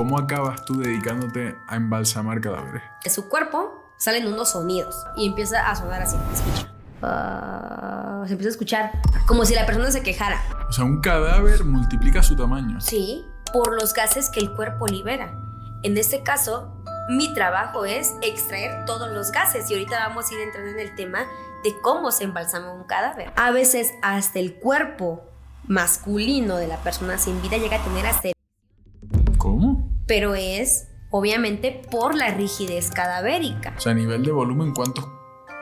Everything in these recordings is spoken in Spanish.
¿cómo acabas tú dedicándote a embalsamar cadáveres? De su cuerpo salen unos sonidos y empieza a sonar así. Escucha. Se empieza a escuchar como si la persona se quejara. O sea, un cadáver multiplica su tamaño. Sí, por los gases que el cuerpo libera. En este caso, mi trabajo es extraer todos los gases y ahorita vamos a ir entrando en el tema de cómo se embalsama un cadáver. A veces hasta el cuerpo masculino de la persona sin vida llega a tener hasta... ¿Cómo? Pero es, obviamente, por la rigidez cadavérica. O sea, a nivel de volumen, ¿cuántos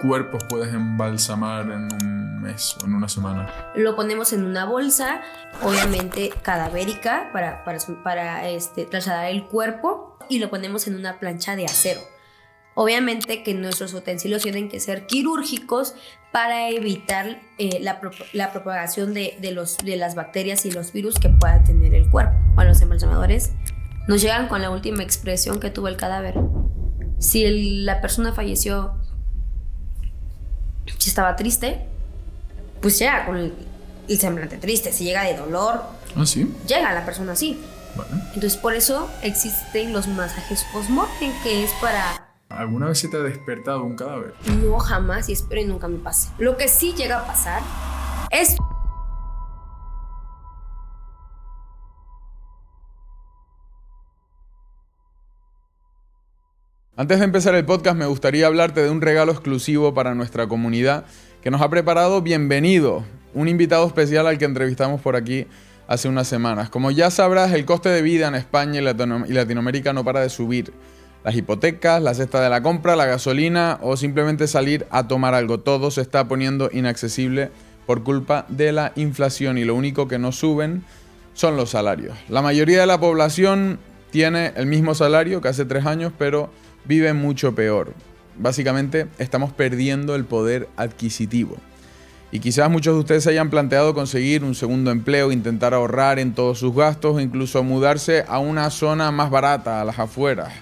cuerpos puedes embalsamar en un mes o en una semana? Lo ponemos en una bolsa, obviamente cadavérica, para trasladar el cuerpo, y lo ponemos en una plancha de acero. Obviamente que nuestros utensilios tienen que ser quirúrgicos para evitar la propagación de las bacterias y los virus que pueda tener el cuerpo. Cuando los embalsamadores nos llegan con la última expresión que tuvo el cadáver. Si la persona falleció, si estaba triste, pues llega con el semblante triste. Si llega de dolor, ¿Ah, sí? llega la persona así. Bueno. Entonces por eso existen los masajes post-mortem, que es para... ¿Alguna vez se te ha despertado un cadáver? No, jamás, y espero y nunca me pase. Lo que sí llega a pasar es... Antes de empezar el podcast me gustaría hablarte de un regalo exclusivo para nuestra comunidad que nos ha preparado Bienvenido, un invitado especial al que entrevistamos por aquí hace unas semanas. Como ya sabrás, el coste de vida en España y Latinoamérica no para de subir. Las hipotecas, la cesta de la compra, la gasolina o simplemente salir a tomar algo, todo se está poniendo inaccesible por culpa de la inflación y lo único que no suben son los salarios. La mayoría de la población tiene el mismo salario que hace 3 años, pero vive mucho peor. Básicamente estamos perdiendo el poder adquisitivo. Y quizás muchos de ustedes se hayan planteado conseguir un segundo empleo, intentar ahorrar en todos sus gastos o incluso mudarse a una zona más barata, a las afueras.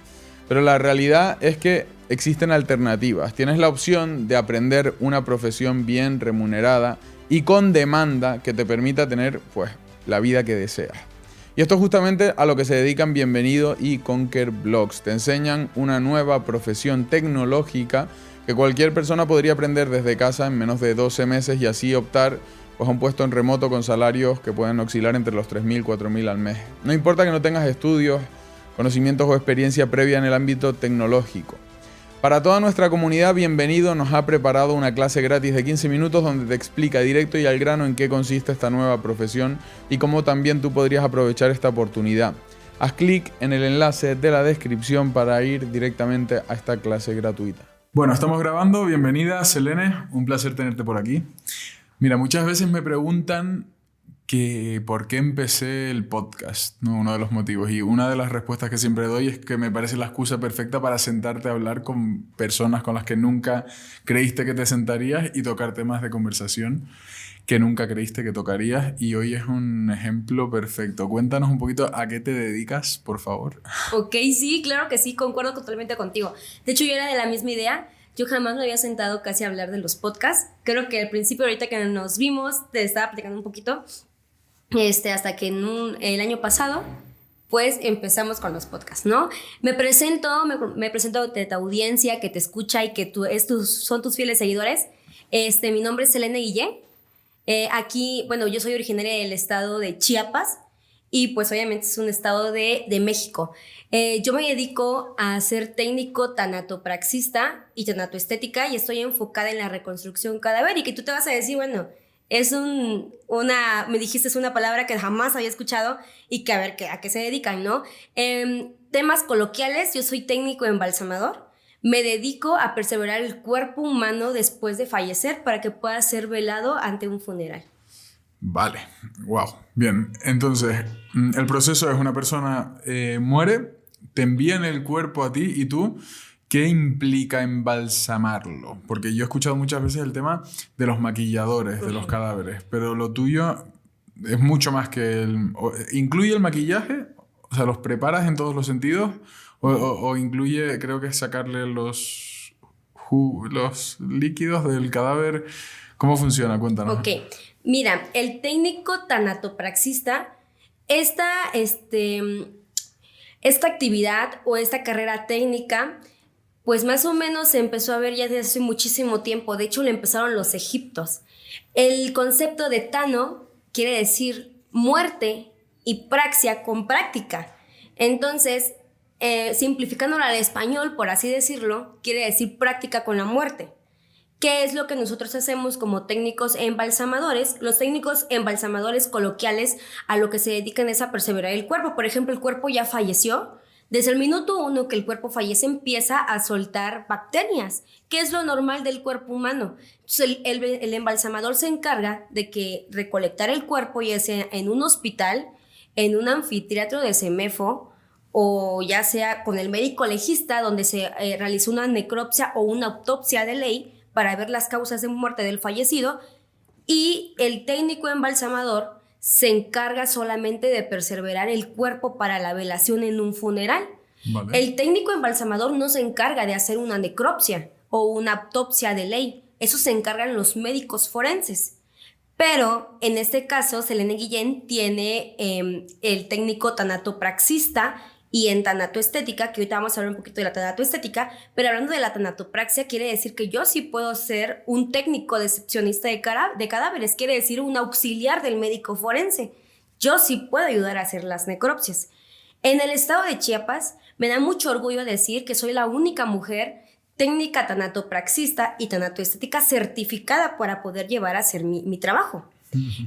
Pero la realidad es que existen alternativas. Tienes la opción de aprender una profesión bien remunerada y con demanda que te permita tener, pues, la vida que deseas. Y esto es justamente a lo que se dedican Bienvenido y Conquer Blogs. Te enseñan una nueva profesión tecnológica que cualquier persona podría aprender desde casa en menos de 12 meses y así optar, pues, a un puesto en remoto con salarios que pueden oscilar entre los 3.000 y 4.000 al mes. No importa que no tengas estudios, conocimientos o experiencia previa en el ámbito tecnológico. Para toda nuestra comunidad, Bienvenido nos ha preparado una clase gratis de 15 minutos donde te explica directo y al grano en qué consiste esta nueva profesión y cómo también tú podrías aprovechar esta oportunidad. Haz clic en el enlace de la descripción para ir directamente a esta clase gratuita. Bueno, estamos grabando. Bienvenida, Selene. Un placer tenerte por aquí. Mira, muchas veces me preguntan que por qué empecé el podcast, ¿no? Uno de los motivos. Y una de las respuestas que siempre doy es que me parece la excusa perfecta para sentarte a hablar con personas con las que nunca creíste que te sentarías y tocar temas de conversación que nunca creíste que tocarías. Y hoy es un ejemplo perfecto. Cuéntanos un poquito a qué te dedicas, por favor. Ok, sí, claro que sí, concuerdo totalmente contigo. De hecho, yo era de la misma idea. Yo jamás me había sentado casi a hablar de los podcasts. Creo que al principio, ahorita que nos vimos, te estaba platicando un poquito. Hasta que el año pasado, pues empezamos con los podcasts, ¿no? Me presento ante tu audiencia que te escucha y que son tus fieles seguidores. Mi nombre es Selene Guillén. Aquí, bueno, yo soy originaria del estado de Chiapas y pues obviamente es un estado de México. Yo me dedico a ser técnico tanatopraxista y tanatoestética y estoy enfocada en la reconstrucción cadavérica. Y tú te vas a decir, bueno, me dijiste es una palabra que jamás había escuchado y que a ver a qué se dedican, ¿no? Temas coloquiales, yo soy técnico embalsamador. Me dedico a perseverar el cuerpo humano después de fallecer para que pueda ser velado ante un funeral. Vale, wow, bien. Entonces, el proceso es una persona muere, te envían el cuerpo a ti y tú... ¿Qué implica embalsamarlo? Porque yo he escuchado muchas veces el tema de los maquilladores, de los cadáveres, pero lo tuyo es mucho más que ¿Incluye el maquillaje? O sea, ¿los preparas en todos los sentidos? ¿O incluye, creo que es sacarle los líquidos del cadáver? ¿Cómo funciona? Cuéntanos. Ok, mira, el técnico tanatopraxista Esta actividad o esta carrera técnica, pues más o menos se empezó a ver ya desde hace muchísimo tiempo. De hecho, lo empezaron los egipcios. El concepto de Tano quiere decir muerte y praxia con práctica. Entonces, simplificándolo al español, por así decirlo, quiere decir práctica con la muerte. ¿Qué es lo que nosotros hacemos como técnicos embalsamadores? Los técnicos embalsamadores coloquiales a lo que se dedican es a perseverar el cuerpo. Por ejemplo, el cuerpo ya falleció. Desde el minuto 1 que el cuerpo fallece empieza a soltar bacterias, que es lo normal del cuerpo humano. Entonces, el embalsamador se encarga de que recolectar el cuerpo, ya sea en un hospital, en un anfiteatro de CEMEFO, o ya sea con el médico legista, donde se realizó una necropsia o una autopsia de ley para ver las causas de muerte del fallecido, y el técnico embalsamador se encarga solamente de perseverar el cuerpo para la velación en un funeral. Vale. El técnico embalsamador no se encarga de hacer una necropsia o una autopsia de ley. Eso se encargan los médicos forenses. Pero en este caso, Selene Guillén tiene el técnico tanatopraxista y en tanatoestética, que ahorita vamos a hablar un poquito de la tanatoestética, pero hablando de la tanatopraxia, quiere decir que yo sí puedo ser un técnico decepcionista de cadáveres, quiere decir un auxiliar del médico forense. Yo sí puedo ayudar a hacer las necropsias. En el estado de Chiapas, me da mucho orgullo decir que soy la única mujer técnica tanatopraxista y tanatoestética certificada para poder llevar a hacer mi trabajo.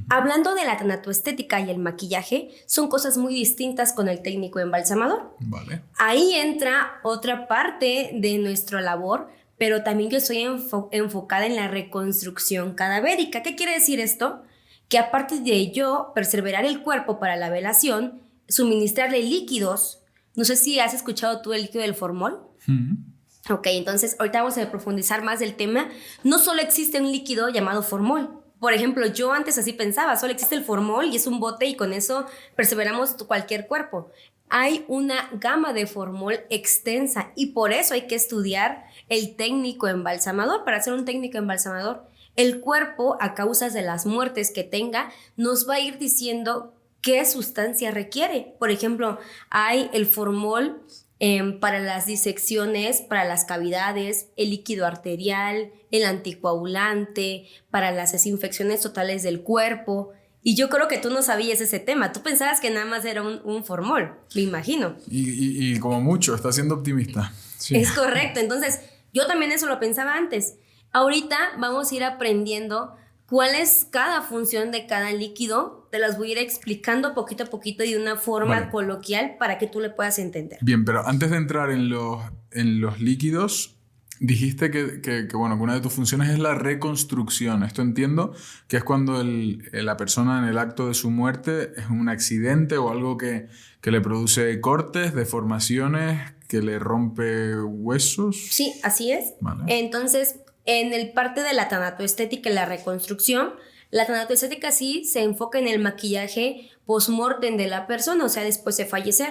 Hablando de la tanatoestética y el maquillaje, son cosas muy distintas con el técnico embalsamador. Vale. Ahí entra otra parte de nuestra labor, pero también yo estoy enfocada en la reconstrucción cadavérica. ¿Qué quiere decir esto? Que aparte de yo perseverar el cuerpo para la velación, suministrarle líquidos. No sé si has escuchado tú el líquido del formol. Ok, entonces ahorita vamos a profundizar más del tema. No solo existe un líquido llamado formol. Por ejemplo, yo antes así pensaba, solo existe el formol y es un bote y con eso perseveramos cualquier cuerpo. Hay una gama de formol extensa y por eso hay que estudiar el técnico embalsamador. Para ser un técnico embalsamador, el cuerpo, a causa de las muertes que tenga, nos va a ir diciendo qué sustancia requiere. Por ejemplo, hay el formol para las disecciones, para las cavidades, el líquido arterial, el anticoagulante, para las desinfecciones totales del cuerpo. Y yo creo que tú no sabías ese tema. Tú pensabas que nada más era un formol, me imagino. Y como mucho, estás siendo optimista. Sí. Es correcto. Entonces, yo también eso lo pensaba antes. Ahorita vamos a ir aprendiendo cuál es cada función de cada líquido. Te las voy a ir explicando poquito a poquito y de una forma coloquial para que tú le puedas entender. Bien, pero antes de entrar en los líquidos, dijiste que una de tus funciones es la reconstrucción. Esto entiendo que es cuando la persona en el acto de su muerte es un accidente o algo que le produce cortes, deformaciones, que le rompe huesos. Sí, así es. Vale. Entonces, en el parte de la tanatoestética y la reconstrucción, la tanatoestética sí se enfoca en el maquillaje post-mortem de la persona, o sea, después de fallecer.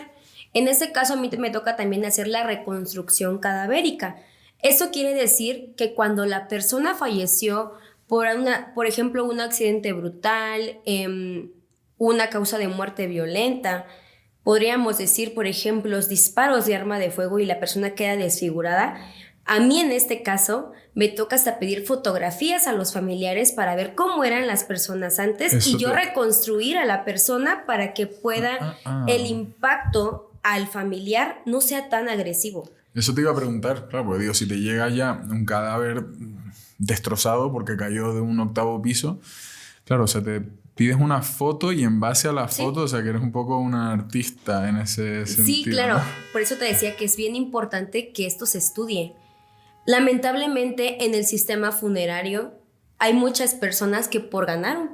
En este caso, a mí me toca también hacer la reconstrucción cadavérica. Eso quiere decir que cuando la persona falleció por ejemplo, un accidente brutal, una causa de muerte violenta, podríamos decir, por ejemplo, los disparos de arma de fuego y la persona queda desfigurada. A mí en este caso me toca hasta pedir fotografías a los familiares para ver cómo eran las personas antes y yo reconstruir a la persona para que pueda el impacto al familiar no sea tan agresivo. Eso te iba a preguntar, claro, porque digo, si te llega ya un cadáver destrozado porque cayó de un 8º piso, claro, o sea, te pides una foto y en base a la foto, o sea, que eres un poco una artista en ese sentido. Sí, claro, ¿no? Por eso te decía que es bien importante que esto se estudie. Lamentablemente, en el sistema funerario hay muchas personas que por ganar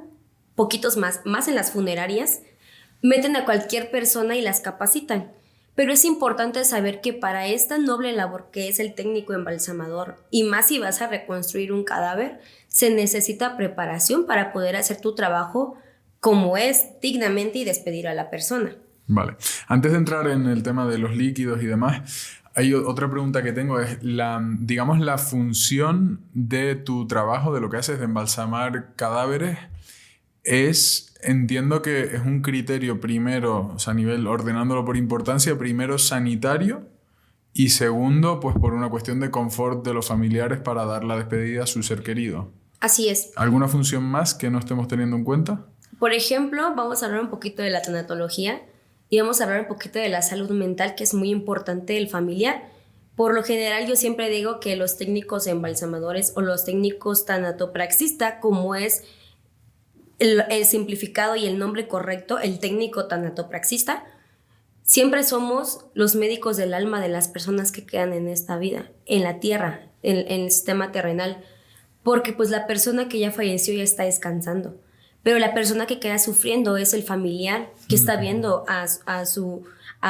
poquitos más en las funerarias, meten a cualquier persona y las capacitan. Pero es importante saber que para esta noble labor que es el técnico embalsamador, y más si vas a reconstruir un cadáver, se necesita preparación para poder hacer tu trabajo como es, dignamente, y despedir a la persona. Vale. Antes de entrar en el tema de los líquidos y demás, hay otra pregunta que tengo, es la función de tu trabajo, de lo que haces de embalsamar cadáveres, es entiendo que es un criterio primero, o sea, a nivel, ordenándolo por importancia, primero sanitario y segundo, pues por una cuestión de confort de los familiares para dar la despedida a su ser querido. Así es. ¿Alguna función más que no estemos teniendo en cuenta? Por ejemplo, vamos a hablar un poquito de la tanatología y vamos a hablar un poquito de la salud mental, que es muy importante del familiar. Por lo general, yo siempre digo que los técnicos embalsamadores o los técnicos tanatopraxista, como es el simplificado y el nombre correcto, el técnico tanatopraxista, siempre somos los médicos del alma de las personas que quedan en esta vida, en la tierra, en el sistema terrenal, porque pues la persona que ya falleció ya está descansando, pero la persona que queda sufriendo es el familiar que está viendo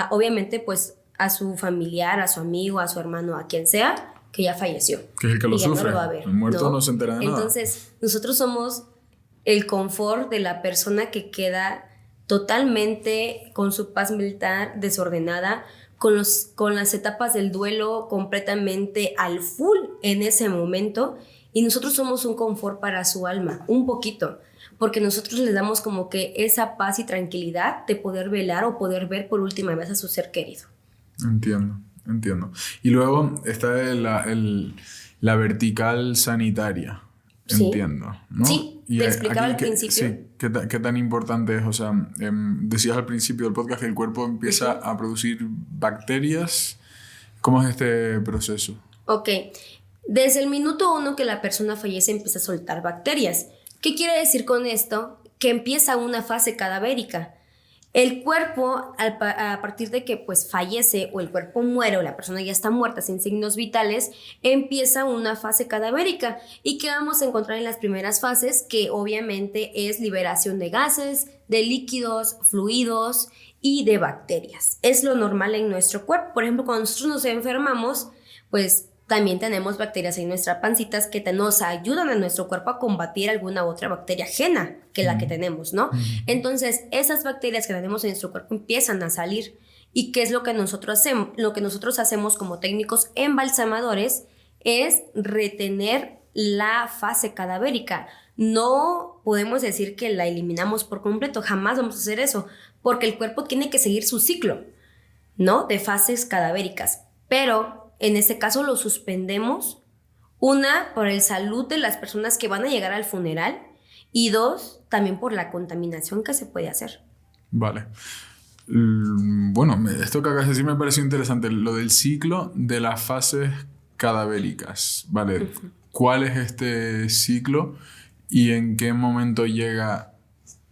obviamente pues a su familiar, a su amigo, a su hermano, a quien sea, que ya falleció. Que es el que lo y ya sufre. No lo va a ver, el muerto no se entera de nada. Entonces, nosotros somos el confort de la persona que queda totalmente con su paz mental desordenada, con las etapas del duelo completamente al full en ese momento, y nosotros somos un confort para su alma, un poquito, porque nosotros le damos como que esa paz y tranquilidad de poder velar o poder ver por última vez a su ser querido. Entiendo. Y luego está la vertical sanitaria. Sí. Entiendo, ¿no? Sí, te explicaba al principio. Sí, ¿qué tan importante es? O sea, decías al principio del podcast que el cuerpo empieza a producir bacterias. ¿Cómo es este proceso? Ok. Desde el minuto 1 que la persona fallece empieza a soltar bacterias. ¿Qué quiere decir con esto? Que empieza una fase cadavérica. El cuerpo, a partir de que pues fallece o el cuerpo muere o la persona ya está muerta sin signos vitales, empieza una fase cadavérica. ¿Y qué vamos a encontrar en las primeras fases? Que obviamente es liberación de gases, de líquidos, fluidos y de bacterias. Es lo normal en nuestro cuerpo. Por ejemplo, cuando nosotros nos enfermamos, pues también tenemos bacterias en nuestras pancitas que nos ayudan a nuestro cuerpo a combatir alguna otra bacteria ajena que la que tenemos, ¿no? Entonces, esas bacterias que tenemos en nuestro cuerpo empiezan a salir. ¿Y qué es lo que nosotros hacemos? Lo que nosotros hacemos como técnicos embalsamadores es retener la fase cadavérica. No podemos decir que la eliminamos por completo, jamás vamos a hacer eso, porque el cuerpo tiene que seguir su ciclo, ¿no? De fases cadavéricas. Pero en este caso lo suspendemos, una, por el salud de las personas que van a llegar al funeral, y dos, también por la contaminación que se puede hacer. Vale. Bueno, esto que acabas de decir me pareció interesante, lo del ciclo de las fases cadavéricas. Vale, ¿cuál es este ciclo y en qué momento llega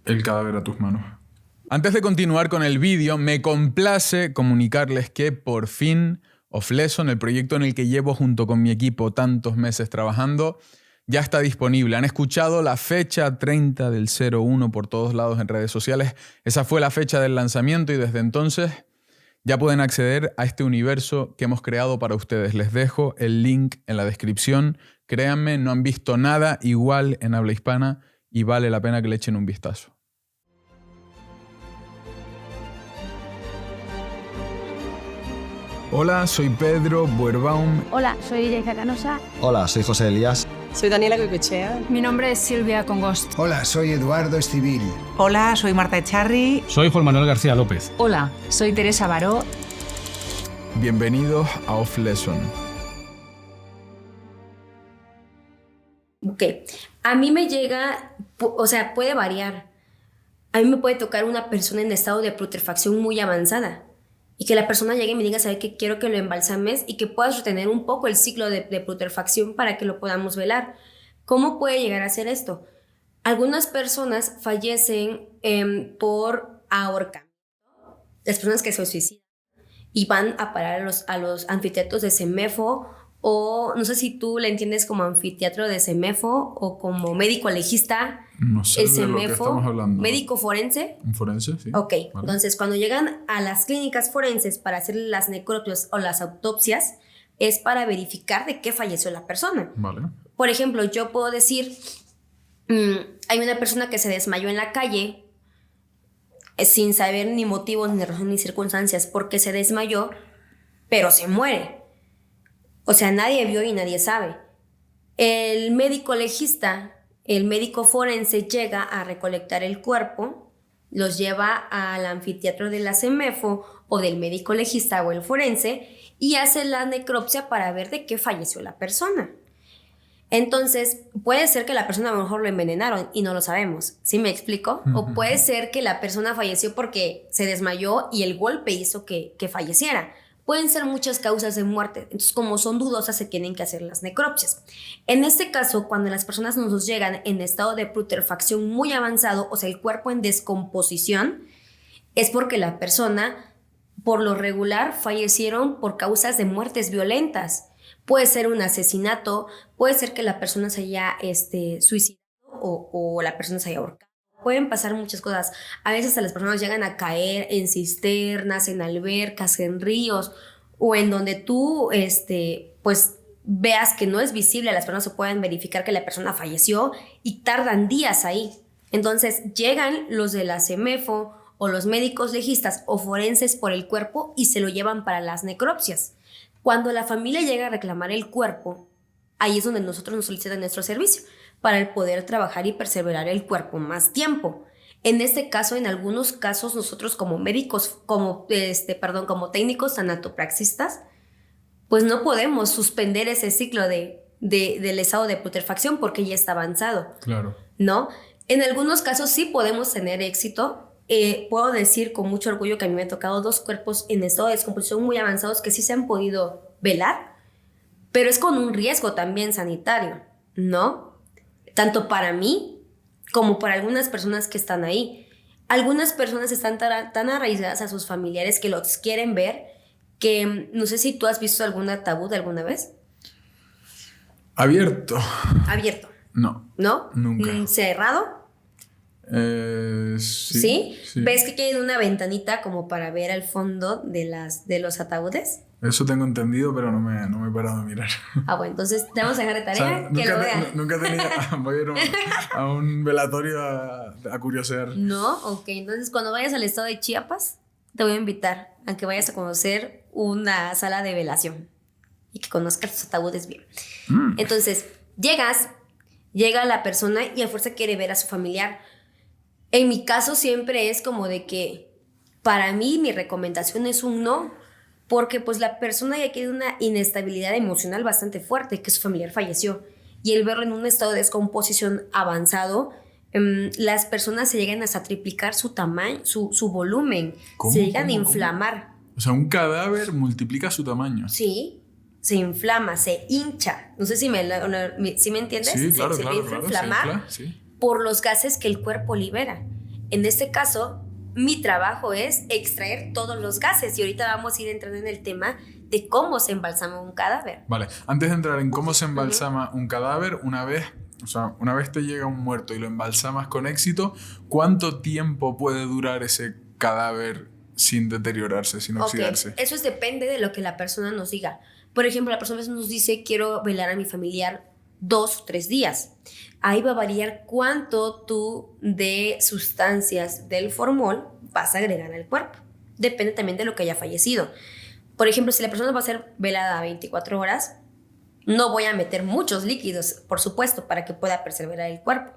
el cadáver a tus manos? Antes de continuar con el vídeo, me complace comunicarles que por fin Off Lesson, el proyecto en el que llevo junto con mi equipo tantos meses trabajando, ya está disponible. Han escuchado la fecha 30 del 01 por todos lados en redes sociales. Esa fue la fecha del lanzamiento y desde entonces ya pueden acceder a este universo que hemos creado para ustedes. Les dejo el link en la descripción. Créanme, no han visto nada igual en habla hispana y vale la pena que le echen un vistazo. Hola, soy Pedro Buerbaum. Hola, soy Yaiza Canosa. Hola, soy José Elías. Soy Daniela Goicoechea. Mi nombre es Silvia Congost. Hola, soy Eduardo Estivil. Hola, soy Marta Echarri. Soy Juan Manuel García López. Hola, soy Teresa Baró. Bienvenidos a Off Lesson. Ok, a mí me llega, o sea, puede variar. A mí me puede tocar una persona en estado de putrefacción muy avanzada y que la persona llegue y me diga, ¿sabes qué? Quiero que lo embalsames y que puedas retener un poco el ciclo de putrefacción para que lo podamos velar. ¿Cómo puede llegar a ser esto? Algunas personas fallecen por ahorcamiento, las personas que se suicidan y van a parar a los anfiteatros de CEMEFO, o no sé si tú le entiendes como anfiteatro de CEMEFO o como médico legista. No sé de lo que estamos hablando. Médico forense. ¿Un forense? Sí. Ok, vale. Entonces cuando llegan a las clínicas forenses para hacer las necropias o las autopsias, es para verificar de qué falleció la persona. Vale. Por ejemplo, yo puedo decir, hay una persona que se desmayó en la calle sin saber ni motivos, ni razón, ni circunstancias por qué se desmayó, pero se muere. O sea, nadie vio y nadie sabe. El médico legista el médico forense llega a recolectar el cuerpo, los lleva al anfiteatro de la CEMEFO o del médico legista o el forense y hace la necropsia para ver de qué falleció la persona. Entonces, puede ser que la persona a lo mejor lo envenenaron y no lo sabemos, ¿sí me explico? O puede ser que la persona falleció porque se desmayó y el golpe hizo que falleciera. Pueden ser muchas causas de muerte, entonces como son dudosas se tienen que hacer las necropsias. En este caso, cuando las personas nos llegan en estado de putrefacción muy avanzado, o sea, el cuerpo en descomposición, es porque la persona, por lo regular, fallecieron por causas de muertes violentas. Puede ser un asesinato, puede ser que la persona se haya suicidado o la persona se haya ahorcado. Pueden pasar muchas cosas. A veces las personas llegan a caer en cisternas, en albercas, en ríos o en donde tú pues veas que no es visible. Las personas se pueden verificar que la persona falleció y tardan días ahí. Entonces llegan los de la CEMEFO o los médicos legistas o forenses por el cuerpo y se lo llevan para las necropsias. Cuando la familia llega a reclamar el cuerpo, ahí es donde nosotros nos solicitan nuestro servicio para el poder trabajar y perseverar el cuerpo más tiempo. En este caso, en algunos casos, nosotros como médicos, como técnicos tanatopraxistas, pues no podemos suspender ese ciclo del estado de putrefacción porque ya está avanzado. Claro. ¿No? En algunos casos sí podemos tener éxito. Puedo decir con mucho orgullo que a mí me han tocado 2 cuerpos en estado de descomposición muy avanzados que sí se han podido velar, pero es con un riesgo también sanitario, ¿no? Tanto para mí como para algunas personas que están ahí. Algunas personas están tan arraigadas a sus familiares que los quieren ver, que no sé si tú has visto algún ataúd alguna vez. ¿Abierto? Abierto. No. ¿No? Nunca. ¿Cerrado? Sí. ¿Ves que hay una ventanita como para ver al fondo de los ataúdes? Eso tengo entendido, pero no me he parado a mirar. Bueno, entonces te vamos a dejar de tarea, O sea, que lo vean. Nunca he tenido... Voy a ir a un velatorio a curiosear. No, ok. Entonces cuando vayas al estado de Chiapas, te voy a invitar a que vayas a conocer una sala de velación y que conozcas los ataúdes bien. Entonces, llega la persona y a fuerza quiere ver a su familiar. En mi caso siempre es como de que para mí mi recomendación es un no, porque pues la persona ya tiene una inestabilidad emocional bastante fuerte, que su familiar falleció, y el verlo en un estado de descomposición avanzado, las personas se llegan hasta triplicar su tamaño, su volumen, se llegan a inflamar. O sea, un cadáver multiplica su tamaño. Sí, se inflama, se hincha. No sé si me entiendes. Sí, claro, se claro. empieza a inflamar. Sí. Por los gases que el cuerpo libera. En este caso, mi trabajo es extraer todos los gases y ahorita vamos a ir entrando en el tema de cómo se embalsama un cadáver. Vale, antes de entrar en cómo se embalsama un cadáver, una vez te llega un muerto y lo embalsamas con éxito, ¿cuánto tiempo puede durar ese cadáver sin deteriorarse, sin oxidarse? Eso depende de lo que la persona nos diga. Por ejemplo, la persona nos dice, quiero velar a mi familiar 2 o 3 días. Ahí va a variar cuánto tú de sustancias del formol vas a agregar al cuerpo. Depende también de lo que haya fallecido. Por ejemplo, si la persona va a ser velada a 24 horas, no voy a meter muchos líquidos, por supuesto, para que pueda perseverar el cuerpo.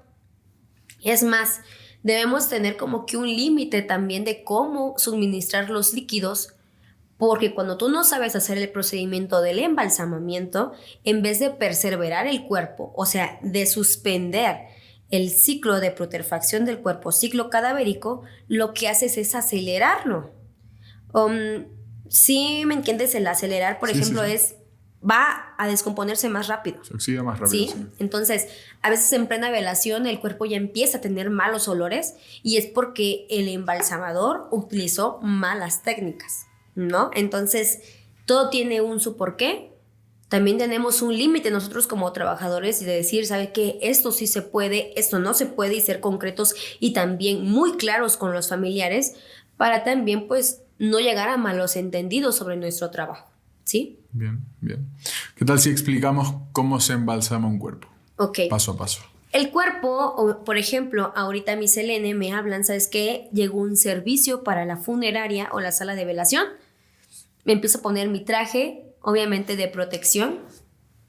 Es más, debemos tener como que un límite también de cómo suministrar los líquidos, porque cuando tú no sabes hacer el procedimiento del embalsamamiento, en vez de perseverar el cuerpo, o sea, de suspender el ciclo de putrefacción del cuerpo, ciclo cadavérico, lo que haces es acelerarlo. ¿Sí me entiendes? El acelerar, por ejemplo, va a descomponerse más rápido. Se oxida más rápido. ¿Sí? Entonces, a veces en plena velación el cuerpo ya empieza a tener malos olores y es porque el embalsamador utilizó malas técnicas, ¿no? Entonces, todo tiene su porqué. También tenemos un límite nosotros como trabajadores y de decir, ¿sabe qué? Esto sí se puede, esto no se puede, y ser concretos y también muy claros con los familiares para también, pues, no llegar a malos entendidos sobre nuestro trabajo, ¿sí? Bien, bien. ¿Qué tal si explicamos cómo se embalsama un cuerpo? Ok. Paso a paso. El cuerpo, por ejemplo, ahorita mi Selene me hablan, ¿sabes qué? Llegó un servicio para la funeraria o la sala de velación. Me empiezo a poner mi traje, obviamente de protección,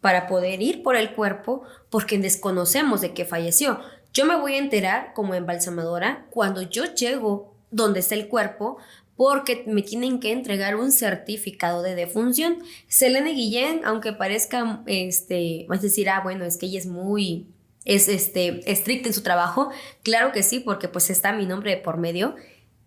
para poder ir por el cuerpo porque desconocemos de que falleció. Yo me voy a enterar como embalsamadora cuando yo llego donde está el cuerpo porque me tienen que entregar un certificado de defunción. Selene Guillén, aunque parezca, vas a decir, bueno, es que ella es muy estricta en su trabajo. Claro que sí, porque pues está mi nombre de por medio.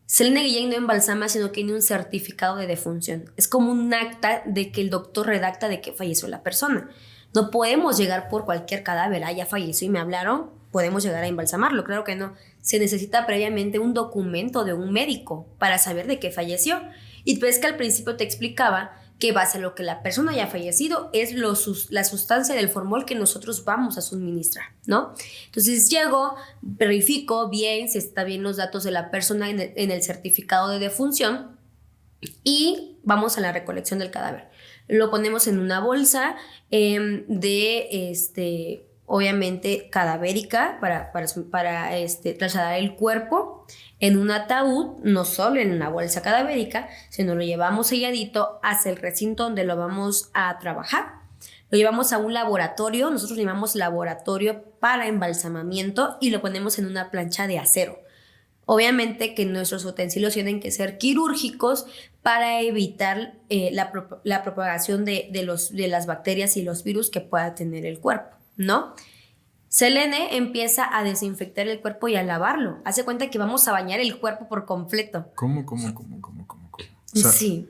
Selene Guillén no embalsama, sino que tiene un certificado de defunción. Es como un acta de que el doctor redacta de que falleció la persona. No podemos llegar por cualquier cadáver, ya falleció y me hablaron, podemos llegar a embalsamarlo. Claro que no. Se necesita previamente un documento de un médico para saber de qué falleció. Y ves que al principio te explicaba que base a lo que la persona haya fallecido es la sustancia del formol que nosotros vamos a suministrar, ¿no? Entonces llego, verifico bien si está bien los datos de la persona en el certificado de defunción y vamos a la recolección del cadáver. Lo ponemos en una bolsa obviamente cadavérica para trasladar el cuerpo en un ataúd, no solo en una bolsa cadavérica, sino lo llevamos selladito hacia el recinto donde lo vamos a trabajar. Lo llevamos a un laboratorio, nosotros le llamamos laboratorio para embalsamamiento y lo ponemos en una plancha de acero. Obviamente que nuestros utensilios tienen que ser quirúrgicos para evitar la propagación de las bacterias y los virus que pueda tener el cuerpo, ¿no? Selene empieza a desinfectar el cuerpo y a lavarlo. Hace cuenta que vamos a bañar el cuerpo por completo. ¿Cómo? O sea, sí.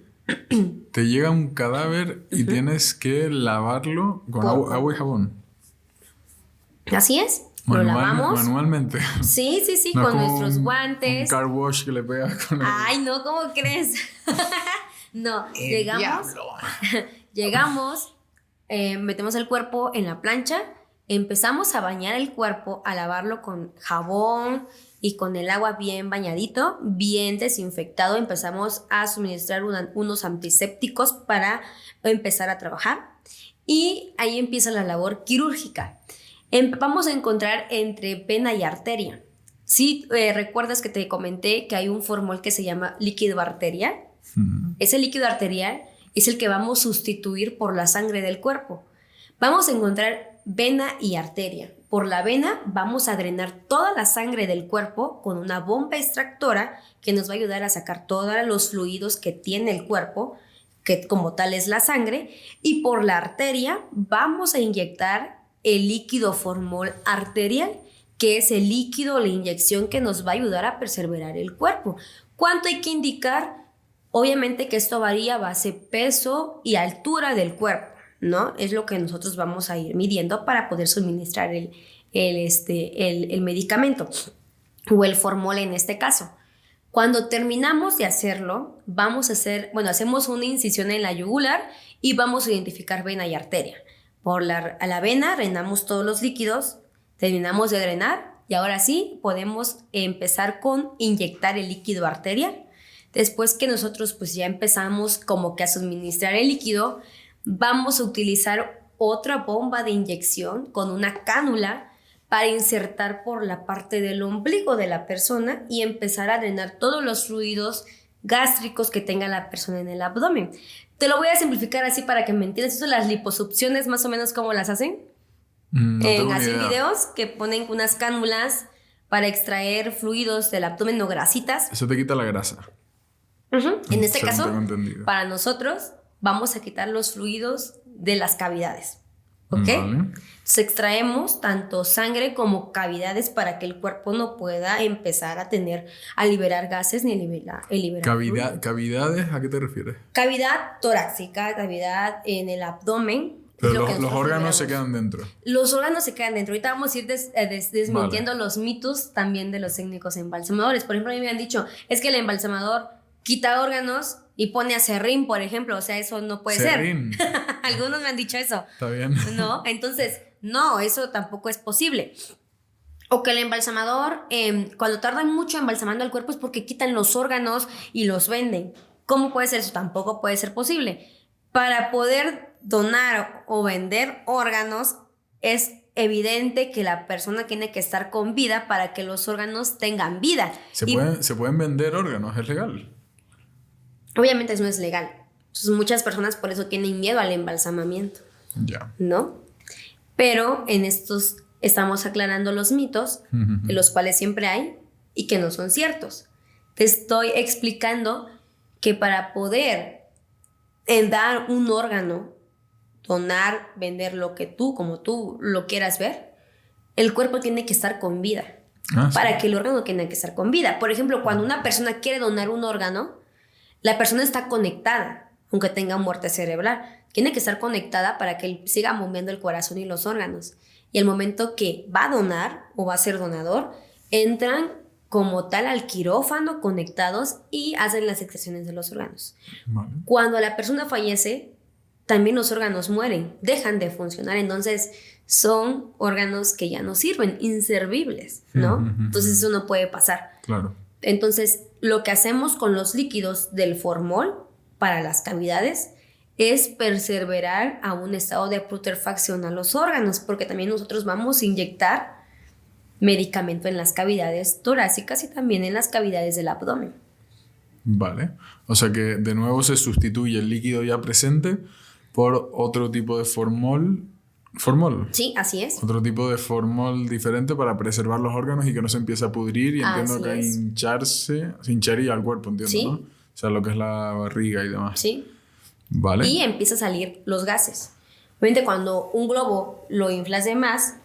Te llega un cadáver y tienes que lavarlo con agua y jabón. Así es. Lo lavamos. Manualmente. Sí, No con como nuestros guantes. Un car wash que le pegas con Ay, no, ¿cómo crees? No, llegamos, metemos el cuerpo en la plancha, empezamos a bañar el cuerpo, a lavarlo con jabón y con el agua bien bañadito, bien desinfectado. Empezamos a suministrar unos antisépticos para empezar a trabajar y ahí empieza la labor quirúrgica. Vamos a encontrar entre vena y arteria. Sí, recuerdas que te comenté que hay un formol que se llama líquido arterial. Ese líquido arterial es el que vamos a sustituir por la sangre del cuerpo. Vamos a encontrar vena y arteria. Por la vena vamos a drenar toda la sangre del cuerpo con una bomba extractora que nos va a ayudar a sacar todos los fluidos que tiene el cuerpo, que como tal es la sangre. Y por la arteria vamos a inyectar el líquido formol arterial, que es el líquido, la inyección que nos va a ayudar a perseverar el cuerpo. ¿Cuánto hay que indicar? Obviamente que esto varía a base peso y altura del cuerpo, ¿no? Es lo que nosotros vamos a ir midiendo para poder suministrar el medicamento o el formol en este caso. Cuando terminamos de hacerlo, hacemos una incisión en la yugular y vamos a identificar vena y arteria. A la vena drenamos todos los líquidos, terminamos de drenar y ahora sí podemos empezar con inyectar el líquido arterial. Después que nosotros pues ya empezamos como que a suministrar el líquido, vamos a utilizar otra bomba de inyección con una cánula para insertar por la parte del ombligo de la persona y empezar a drenar todos los fluidos gástricos que tenga la persona en el abdomen. Te lo voy a simplificar así para que me entiendas. Eso, las liposucciones, más o menos, ¿cómo las hacen? Hacen videos que ponen unas cánulas para extraer fluidos del abdomen o grasitas. Eso te quita la grasa. En este caso, para nosotros, vamos a quitar los fluidos de las cavidades. ¿Ok? Vale. Entonces extraemos tanto sangre como cavidades para que el cuerpo no pueda empezar a liberar gases ni liberar ¿Cavidades? ¿A qué te refieres? Cavidad torácica, cavidad en el abdomen. Pero los órganos se quedan dentro. Los órganos se quedan dentro. Ahorita vamos a ir desmintiendo los mitos también de los técnicos embalsamadores. Por ejemplo, a mí me han dicho, es que el embalsamador quita órganos y pone a serrín, por ejemplo. O sea, eso no puede ser. Algunos me han dicho eso. Está bien. No, entonces, no, eso tampoco es posible. O que el embalsamador, cuando tardan mucho embalsamando el cuerpo es porque quitan los órganos y los venden. ¿Cómo puede ser eso? Tampoco puede ser posible. Para poder donar o vender órganos, es evidente que la persona tiene que estar con vida para que los órganos tengan vida. ¿Se pueden vender órganos? ¿Es legal? Obviamente eso no es legal. Entonces muchas personas por eso tienen miedo al embalsamamiento. Ya. ¿no? Pero en estos estamos aclarando los mitos, de los cuales siempre hay y que no son ciertos. Te estoy explicando que para poder dar un órgano, donar, vender lo que tú, como tú lo quieras ver, el cuerpo tiene que estar con vida. Para que el órgano tenga que estar con vida. Por ejemplo, cuando una persona quiere donar un órgano, la persona está conectada, aunque tenga muerte cerebral. Tiene que estar conectada para que siga moviendo el corazón y los órganos. Y el momento que va a donar o va a ser donador, entran como tal al quirófano conectados y hacen las extracciones de los órganos. Vale. Cuando la persona fallece, también los órganos mueren, dejan de funcionar. Entonces son órganos que ya no sirven, inservibles, ¿no? Entonces eso no puede pasar. Claro. Entonces lo que hacemos con los líquidos del formol para las cavidades es perseverar a un estado de putrefacción a los órganos, porque también nosotros vamos a inyectar medicamento en las cavidades torácicas y también en las cavidades del abdomen. Vale. O sea que de nuevo se sustituye el líquido ya presente por otro tipo de formol. ¿Formol? Sí, así es. Otro tipo de formol diferente para preservar los órganos y que no se empiece a pudrir y entiendo Así que a es. hincharse, se hincharía el cuerpo, entiendo, Sí. ¿no? O sea, lo que es la barriga y demás. Sí. Vale. Y empieza a salir los gases. Obviamente cuando un globo lo inflas de más,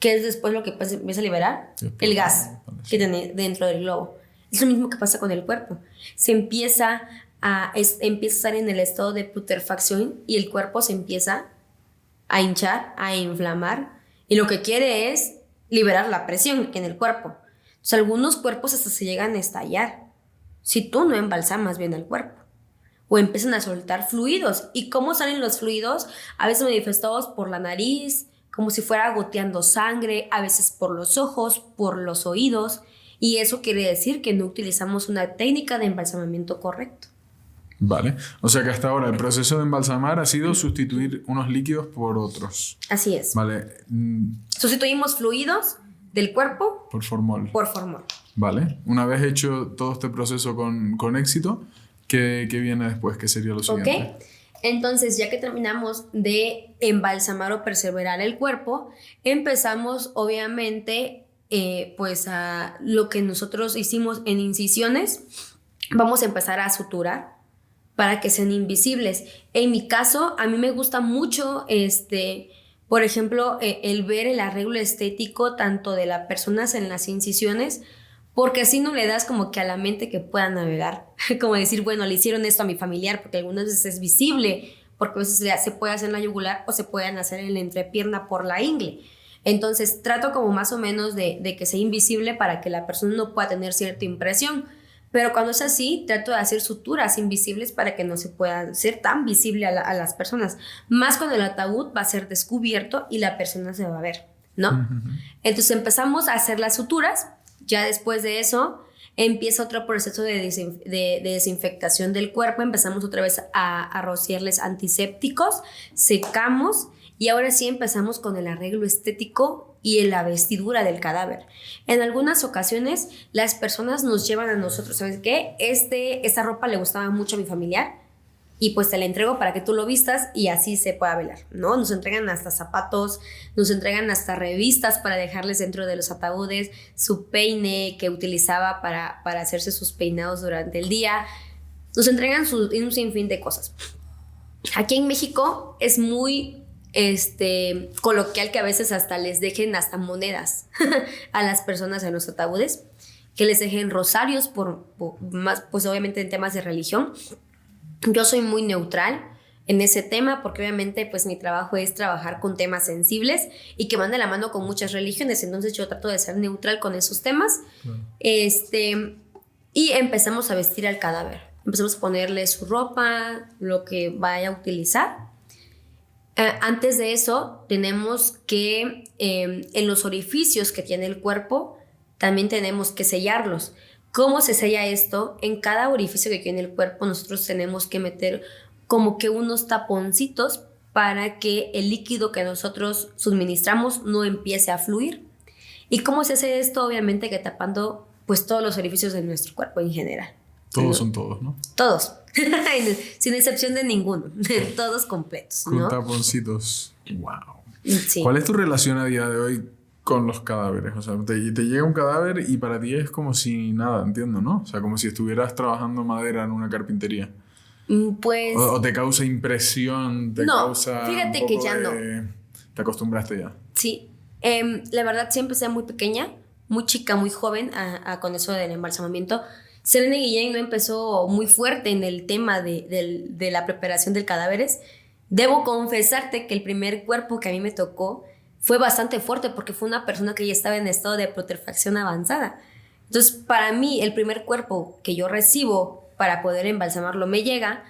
¿qué es después lo que empieza a liberar? El gas que tiene dentro del globo. Es lo mismo que pasa con el cuerpo. Se empieza a estar en el estado de putrefacción y el cuerpo se empieza a hinchar, a inflamar. Y lo que quiere es liberar la presión en el cuerpo. Entonces, algunos cuerpos hasta se llegan a estallar si tú no embalsamas bien el cuerpo. O empiezan a soltar fluidos. ¿Y cómo salen los fluidos? A veces manifestados por la nariz, como si fuera goteando sangre, a veces por los ojos, por los oídos. Y eso quiere decir que no utilizamos una técnica de embalsamamiento correcto. Vale. O sea que hasta ahora el proceso de embalsamar ha sido sustituir unos líquidos por otros. Así es. Vale. Sustituimos fluidos del cuerpo Por formol. por formol. Vale. Una vez hecho todo este proceso con éxito, ¿qué viene después? ¿Qué sería lo siguiente? ¿Ok? Entonces, ya que terminamos de embalsamar o perseverar el cuerpo, empezamos obviamente pues a lo que nosotros hicimos en incisiones. Vamos a empezar a suturar para que sean invisibles. En mi caso, a mí me gusta mucho, por ejemplo, el ver el arreglo estético tanto de las personas en las incisiones, porque así no le das como que a la mente que pueda navegar, como decir, bueno, le hicieron esto a mi familiar, porque algunas veces es visible, porque a veces se puede hacer en la yugular o se pueden hacer en la entrepierna por la ingle. Entonces trato como más o menos de que sea invisible para que la persona no pueda tener cierta impresión. Pero cuando es así, trato de hacer suturas invisibles para que no se pueda ser tan visible a las personas. Más cuando el ataúd va a ser descubierto y la persona se va a ver, ¿no? Entonces empezamos a hacer las suturas. Ya después de eso empieza otro proceso de desinfectación del cuerpo. Empezamos otra vez a rociarles antisépticos, secamos y ahora sí empezamos con el arreglo estético y la vestidura del cadáver. En algunas ocasiones las personas nos llevan a nosotros, ¿sabes qué? Esta ropa le gustaba mucho a mi familiar y pues te la entrego para que tú lo vistas y así se pueda velar, ¿no? Nos entregan hasta zapatos, nos entregan hasta revistas para dejarles dentro de los ataúdes, su peine que utilizaba para hacerse sus peinados durante el día. Nos entregan un sinfín de cosas. Aquí en México es muy coloquial que a veces hasta les dejen hasta monedas a las personas en los ataúdes, que les dejen rosarios por más, pues obviamente en temas de religión. Yo soy muy neutral en ese tema porque obviamente pues mi trabajo es trabajar con temas sensibles y que van de la mano con muchas religiones, entonces yo trato de ser neutral con esos temas. Y empezamos a vestir al cadáver, empezamos a ponerle su ropa, lo que vaya a utilizar. Antes de eso tenemos que en los orificios que tiene el cuerpo también tenemos que sellarlos. ¿Cómo se sella esto? En cada orificio que tiene el cuerpo nosotros tenemos que meter como que unos taponcitos para que el líquido que nosotros suministramos no empiece a fluir. ¿Y cómo se hace esto? Obviamente que tapando pues todos los orificios de nuestro cuerpo en general, Todos son todos, ¿no? Todos. Sin excepción de ninguno. Todos completos, Con ¿no? taponcitos. Wow. Sí. ¿Cuál es tu relación a día de hoy con los cadáveres? O sea, te llega un cadáver y para ti es como si nada, entiendo, ¿no? O sea, como si estuvieras trabajando madera en una carpintería. Pues... O te causa impresión, te No, causa fíjate un que poco ya de... Te acostumbraste ya. Sí, la verdad siempre empecé muy pequeña, muy chica, muy joven con eso del embalsamamiento. Selene Guillén no empezó muy fuerte en el tema de la preparación de cadáveres. Debo confesarte que el primer cuerpo que a mí me tocó fue bastante fuerte porque fue una persona que ya estaba en estado de putrefacción avanzada. Entonces, para mí, el primer cuerpo que yo recibo para poder embalsamarlo me llega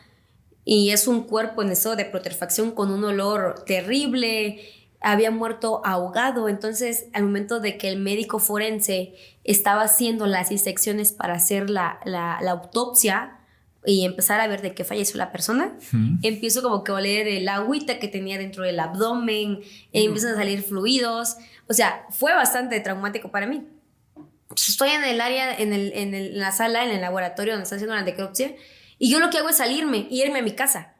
y es un cuerpo en estado de putrefacción con un olor terrible. Había muerto ahogado, entonces al momento de que el médico forense estaba haciendo las disecciones para hacer la autopsia y empezar a ver de qué falleció la persona, empiezo como que a oler el agüita que tenía dentro del abdomen, empiezan a salir fluidos, o sea, fue bastante traumático para mí. Estoy en el área, en la sala, en el laboratorio donde están haciendo la necropsia, y yo lo que hago es salirme y irme a mi casa.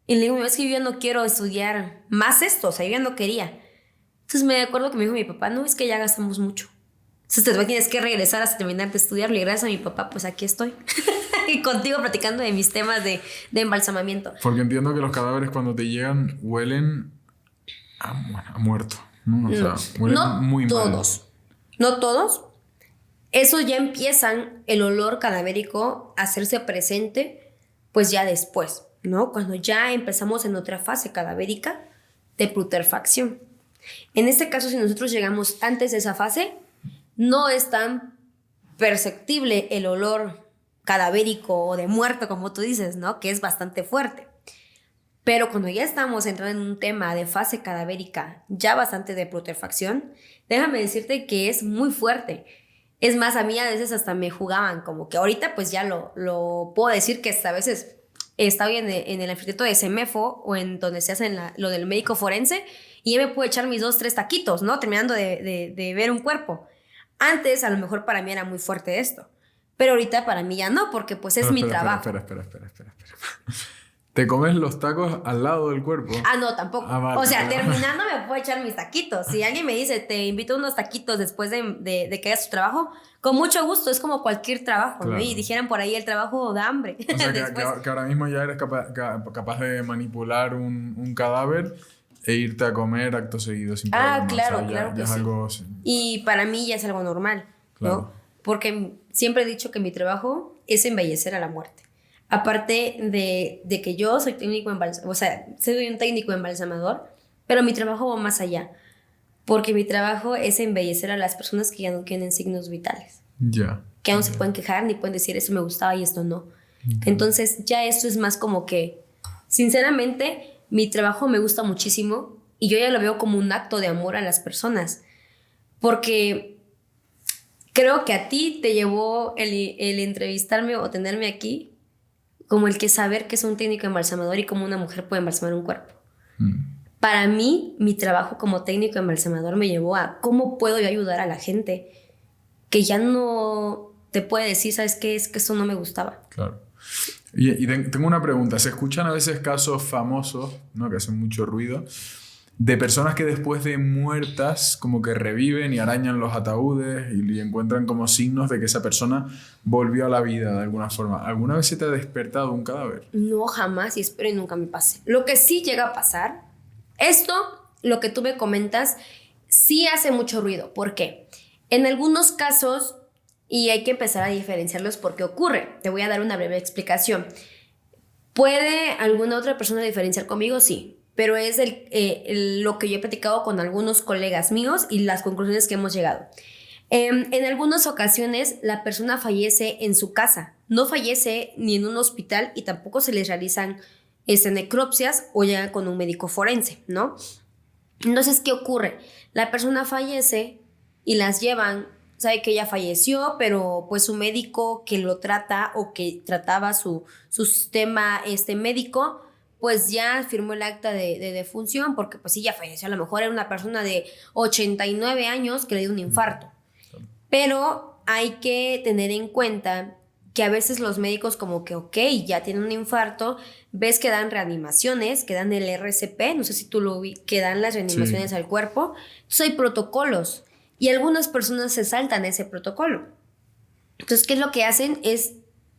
Y le digo, es que yo ya no quiero estudiar más esto, o sea, yo ya no quería. Entonces me acuerdo que me dijo mi papá, no, es que ya gastamos mucho. Entonces te tienes que regresar hasta terminar de estudiarlo. Y gracias a mi papá, pues aquí estoy. Y contigo platicando de mis temas de embalsamamiento. Porque entiendo que los cadáveres cuando te llegan huelen a muerto, ¿no? O sea, huelen no muy todos, mal. No todos. Eso ya empiezan el olor cadavérico a hacerse presente, pues ya después, ¿no? Cuando ya empezamos en otra fase cadavérica de putrefacción. En este caso, si nosotros llegamos antes de esa fase, no es tan perceptible el olor cadavérico o de muerto, como tú dices, ¿no? Que es bastante fuerte. Pero cuando ya estamos entrando en un tema de fase cadavérica, ya bastante de putrefacción, déjame decirte que es muy fuerte. Es más, a mí a veces hasta me jugaban, como que ahorita pues ya lo puedo decir que hasta a veces estaba en el anfiteatro de CEMEFO o en donde se hace lo del médico forense y ya me puedo echar mis 2-3 taquitos, ¿no? Terminando de ver un cuerpo. Antes a lo mejor para mí era muy fuerte esto, pero ahorita para mí ya no, porque pues es mi trabajo. Espera. ¿Te comes los tacos al lado del cuerpo? Ah, no, tampoco. Vale. O sea, terminando me puedo echar mis taquitos. Si alguien me dice, te invito a unos taquitos después de que hagas tu trabajo, con mucho gusto, es como cualquier trabajo, claro. ¿no? Y dijeran por ahí el trabajo da hambre. O sea, que ahora mismo ya eres capaz de manipular un cadáver e irte a comer acto seguido sin problema. Claro, o sea, claro ya que es sí. algo... Y para mí ya es algo normal, claro. ¿no? Porque siempre he dicho que mi trabajo es embellecer a la muerte. Aparte de que yo soy técnico embalsamador, o sea, soy un técnico embalsamador, pero mi trabajo va más allá. Porque mi trabajo es embellecer a las personas que ya no tienen signos vitales. Ya. Que aún se pueden quejar ni pueden decir eso me gustaba y esto no. Entonces ya esto es más como que, sinceramente, mi trabajo me gusta muchísimo y yo ya lo veo como un acto de amor a las personas. Porque creo que a ti te llevó el entrevistarme o tenerme aquí como el que saber que es un técnico embalsamador y cómo una mujer puede embalsamar un cuerpo. Para mí, mi trabajo como técnico embalsamador me llevó a cómo puedo yo ayudar a la gente que ya no te puede decir, ¿sabes qué? Es que eso no me gustaba. Claro. Y tengo una pregunta. Se escuchan a veces casos famosos, ¿no? Que hacen mucho ruido, de personas que después de muertas como que reviven y arañan los ataúdes y encuentran como signos de que esa persona volvió a la vida de alguna forma. ¿Alguna vez se te ha despertado un cadáver? No, jamás, y espero y nunca me pase. Lo que sí llega a pasar, esto, lo que tú me comentas, sí hace mucho ruido. ¿Por qué? En algunos casos, y hay que empezar a diferenciarlos porque ocurre. Te voy a dar una breve explicación. ¿Puede alguna otra persona diferenciar conmigo? Sí. Pero es lo que yo he platicado con algunos colegas míos y las conclusiones que hemos llegado. En algunas ocasiones la persona fallece en su casa, no fallece ni en un hospital y tampoco se les realizan necropsias o llegan con un médico forense, ¿no? Entonces, ¿qué ocurre? La persona fallece y las llevan, sabe que ella falleció, pero pues su médico que lo trata o que trataba su sistema médico, pues ya firmó el acta de defunción porque pues sí, ya falleció. A lo mejor era una persona de 89 años que le dio un infarto. Pero hay que tener en cuenta que a veces los médicos como que, ok, ya tienen un infarto, ves que dan reanimaciones, que dan el RCP, no sé si tú lo vi, que dan las reanimaciones al cuerpo. Entonces hay protocolos y algunas personas se saltan ese protocolo. Entonces, ¿qué es lo que hacen?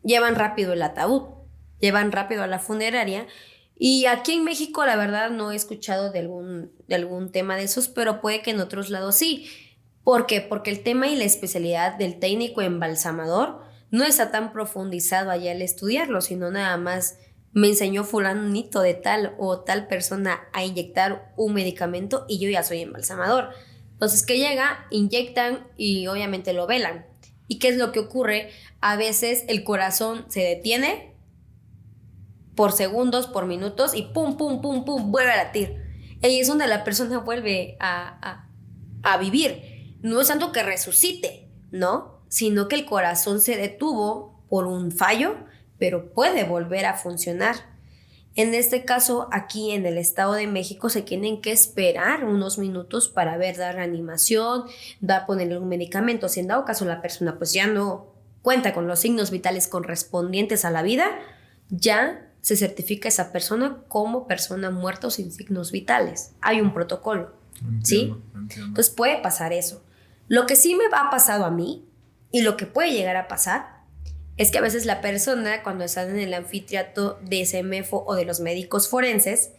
Llevan rápido el ataúd, llevan rápido a la funeraria. Y aquí en México, la verdad, no he escuchado de algún tema de esos, pero puede que en otros lados sí. ¿Por qué? Porque el tema y la especialidad del técnico embalsamador no está tan profundizado allá al estudiarlo, sino nada más me enseñó fulanito de tal o tal persona a inyectar un medicamento y yo ya soy embalsamador. Entonces, que llega, inyectan y obviamente lo velan. ¿Y qué es lo que ocurre? A veces el corazón se detiene por segundos, por minutos y pum, pum, pum, pum, vuelve a latir. Y es donde la persona vuelve a vivir. No es tanto que resucite, ¿no? Sino que el corazón se detuvo por un fallo, pero puede volver a funcionar. En este caso, aquí en el Estado de México se tienen que esperar unos minutos para ver la reanimación, ponerle un medicamento. Si en dado caso la persona pues ya no cuenta con los signos vitales correspondientes a la vida, ya se certifica esa persona como persona muerta o sin signos vitales. Hay un protocolo, ¿sí? Entiendo. Entonces puede pasar eso. Lo que sí me ha pasado a mí y lo que puede llegar a pasar es que a veces la persona cuando está en el anfiteatro de CEMEFO o de los médicos forenses,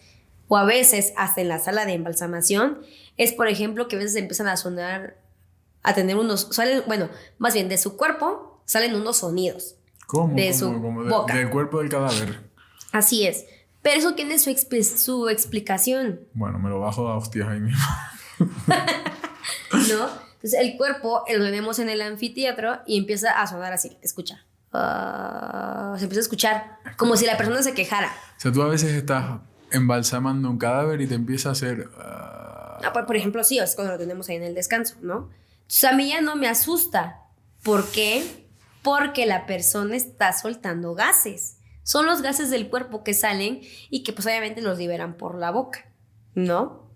o a veces hasta en la sala de embalsamación, es por ejemplo que a veces empiezan a sonar, a tener más bien de su cuerpo salen unos sonidos. ¿Cómo? De su boca. Del cuerpo del cadáver. Así es. Pero eso tiene su explicación, Bueno, me lo bajo a hostias ahí mismo. ¿no? Entonces el cuerpo lo tenemos en el anfiteatro y empieza a sonar así, escucha. Se empieza a escuchar como si la persona se quejara. O sea, tú a veces estás embalsamando un cadáver y te empieza a hacer... Por ejemplo, sí, es cuando lo tenemos ahí en el descanso, ¿no? Entonces a mí ya no me asusta. ¿Por qué? Porque la persona está soltando gases. Son los gases del cuerpo que salen y que pues obviamente los liberan por la boca, ¿no?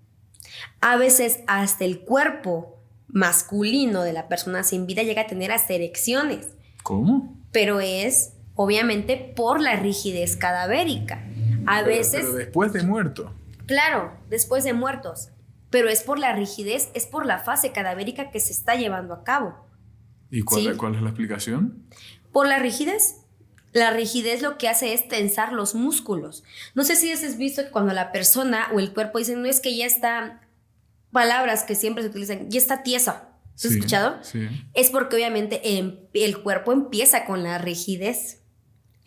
A veces hasta el cuerpo masculino de la persona sin vida llega a tener hasta erecciones. ¿Cómo? Pero es obviamente por la rigidez cadavérica. Pero después de muerto. Claro, después de muertos. Pero es por la rigidez, es por la fase cadavérica que se está llevando a cabo. ¿Y cuál ¿Sí? es la explicación? Por la rigidez. La rigidez lo que hace es tensar los músculos. No sé si has visto que cuando la persona o el cuerpo dicen, no es que ya está, palabras que siempre se utilizan, ya está tieso. ¿Has escuchado? Sí. Es porque obviamente el cuerpo empieza con la rigidez.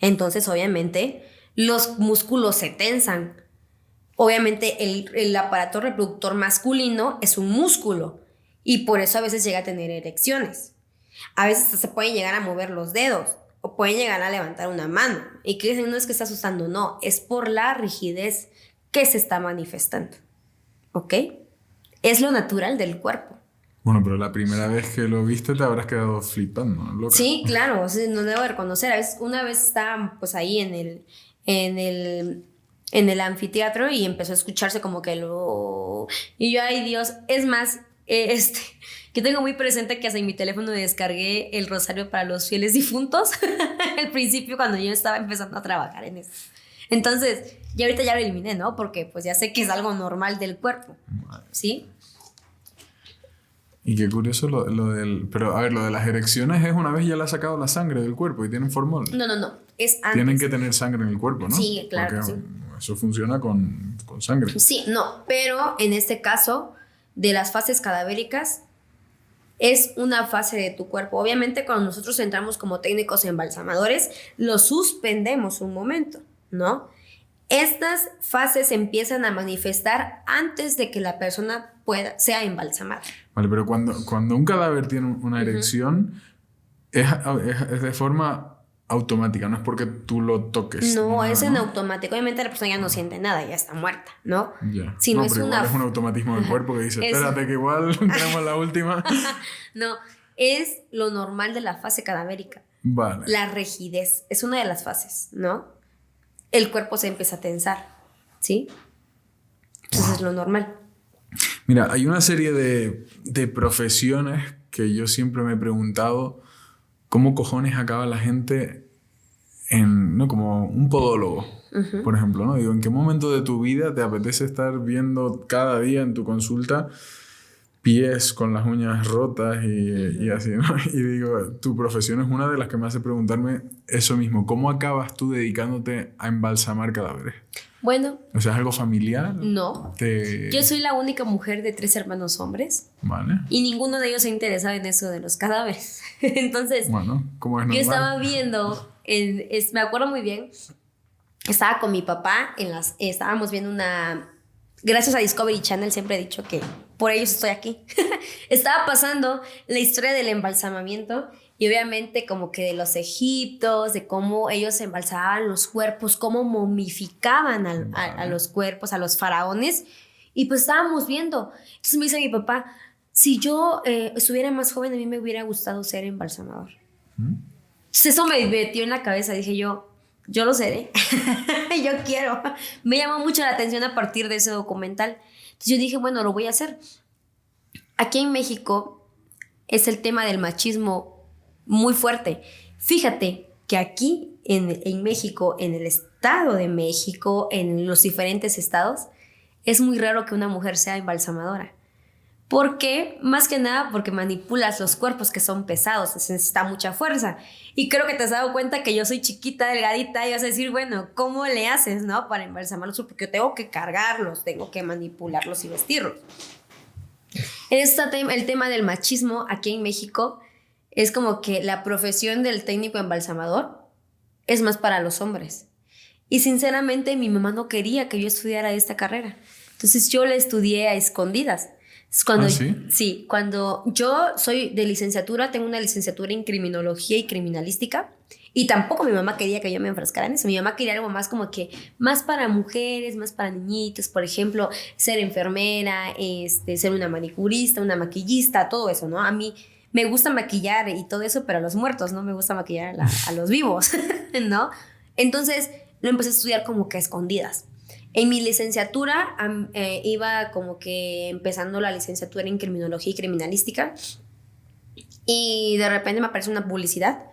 Entonces, obviamente, los músculos se tensan. Obviamente, el aparato reproductor masculino es un músculo y por eso a veces llega a tener erecciones. A veces se pueden llegar a mover los dedos o pueden llegar a levantar una mano. Y que dicen, no es que está asustando, no, es por la rigidez que se está manifestando. ¿Ok? Es lo natural del cuerpo. Bueno, pero la primera vez que lo viste te habrás quedado flipando, ¿no? Loca. Sí, claro, o sea, no debo reconocer. Una vez estaba pues ahí en el anfiteatro y empezó a escucharse como que y yo, ay Dios, es más, que tengo muy presente que hasta en mi teléfono descargué el rosario para los fieles difuntos al principio cuando yo estaba empezando a trabajar en eso. Entonces, ya ahorita ya lo eliminé, ¿no? Porque pues ya sé que es algo normal del cuerpo, ¿sí? Y qué curioso lo del... Pero, a ver, lo de las erecciones es una vez ya le ha sacado la sangre del cuerpo y tienen formol. No. Es antes. Tienen que tener sangre en el cuerpo, ¿no? Sí, claro. Porque sí. eso funciona con sangre. Sí, no. Pero en este caso, de las fases cadavéricas, es una fase de tu cuerpo. Obviamente, cuando nosotros entramos como técnicos embalsamadores, lo suspendemos un momento, ¿no? Estas fases empiezan a manifestar antes de que la persona sea embalsamada. Vale, pero cuando un cadáver tiene una erección, es de forma automática, no es porque tú lo toques. No, nada, es en ¿no? automático. Obviamente la persona ya no siente nada, ya está muerta, ¿no? Ya. Si no es pero igual es un automatismo del cuerpo que dice, espérate que igual tenemos la última. No, es lo normal de la fase cadavérica. Vale. La rigidez es una de las fases, ¿no? El cuerpo se empieza a tensar, ¿sí? Entonces es lo normal. Mira, hay una serie de profesiones que yo siempre me he preguntado ¿cómo cojones acaba la gente ¿no? Como un podólogo, por ejemplo, ¿no? Digo, ¿en qué momento de tu vida te apetece estar viendo cada día en tu consulta pies con las uñas rotas y así, ¿no? Y digo, tu profesión es una de las que me hace preguntarme eso mismo. ¿Cómo acabas tú dedicándote a embalsamar cadáveres? Bueno. O sea, ¿es algo familiar? No. Yo soy la única mujer de 3 hermanos hombres. Vale. Y ninguno de ellos se interesaba en eso de los cadáveres. Entonces, bueno, como es normal. Yo estaba viendo, me acuerdo muy bien, estaba con mi papá, estábamos viendo gracias a Discovery Channel, siempre he dicho que por ellos estoy aquí. Estaba pasando la historia del embalsamamiento y obviamente como que de los egiptos, de cómo ellos embalsamaban los cuerpos, cómo momificaban a los cuerpos, a los faraones. Y pues estábamos viendo. Entonces me dice mi papá, si yo estuviera más joven, a mí me hubiera gustado ser embalsamador. Entonces eso me metió en la cabeza. Dije yo lo seré. Yo quiero. Me llamó mucho la atención a partir de ese documental. Entonces yo dije, bueno, lo voy a hacer. Aquí en México es el tema del machismo muy fuerte. Fíjate que aquí en México, en el Estado de México, en los diferentes estados, es muy raro que una mujer sea embalsamadora. ¿Por qué? Más que nada porque manipulas los cuerpos que son pesados, se necesita mucha fuerza. Y creo que te has dado cuenta que yo soy chiquita, delgadita, y vas a decir, bueno, ¿cómo le haces, no? Para embalsamarlos, porque yo tengo que cargarlos, tengo que manipularlos y vestirlos. El tema del machismo aquí en México es como que la profesión del técnico embalsamador es más para los hombres. Y sinceramente mi mamá no quería que yo estudiara esta carrera. Entonces yo la estudié a escondidas. ¿Sí? Cuando yo soy de licenciatura, tengo una licenciatura en criminología y criminalística, y tampoco mi mamá quería que yo me enfrascara en eso. Mi mamá quería algo más como que más para mujeres, más para niñitos, por ejemplo, ser enfermera, ser una manicurista, una maquillista, todo eso, ¿no? A mí me gusta maquillar y todo eso, pero a los muertos, no me gusta maquillar a los vivos, ¿no? Entonces lo empecé a estudiar como que a escondidas. En mi licenciatura iba como que empezando la licenciatura en criminología y criminalística, y de repente me aparece una publicidad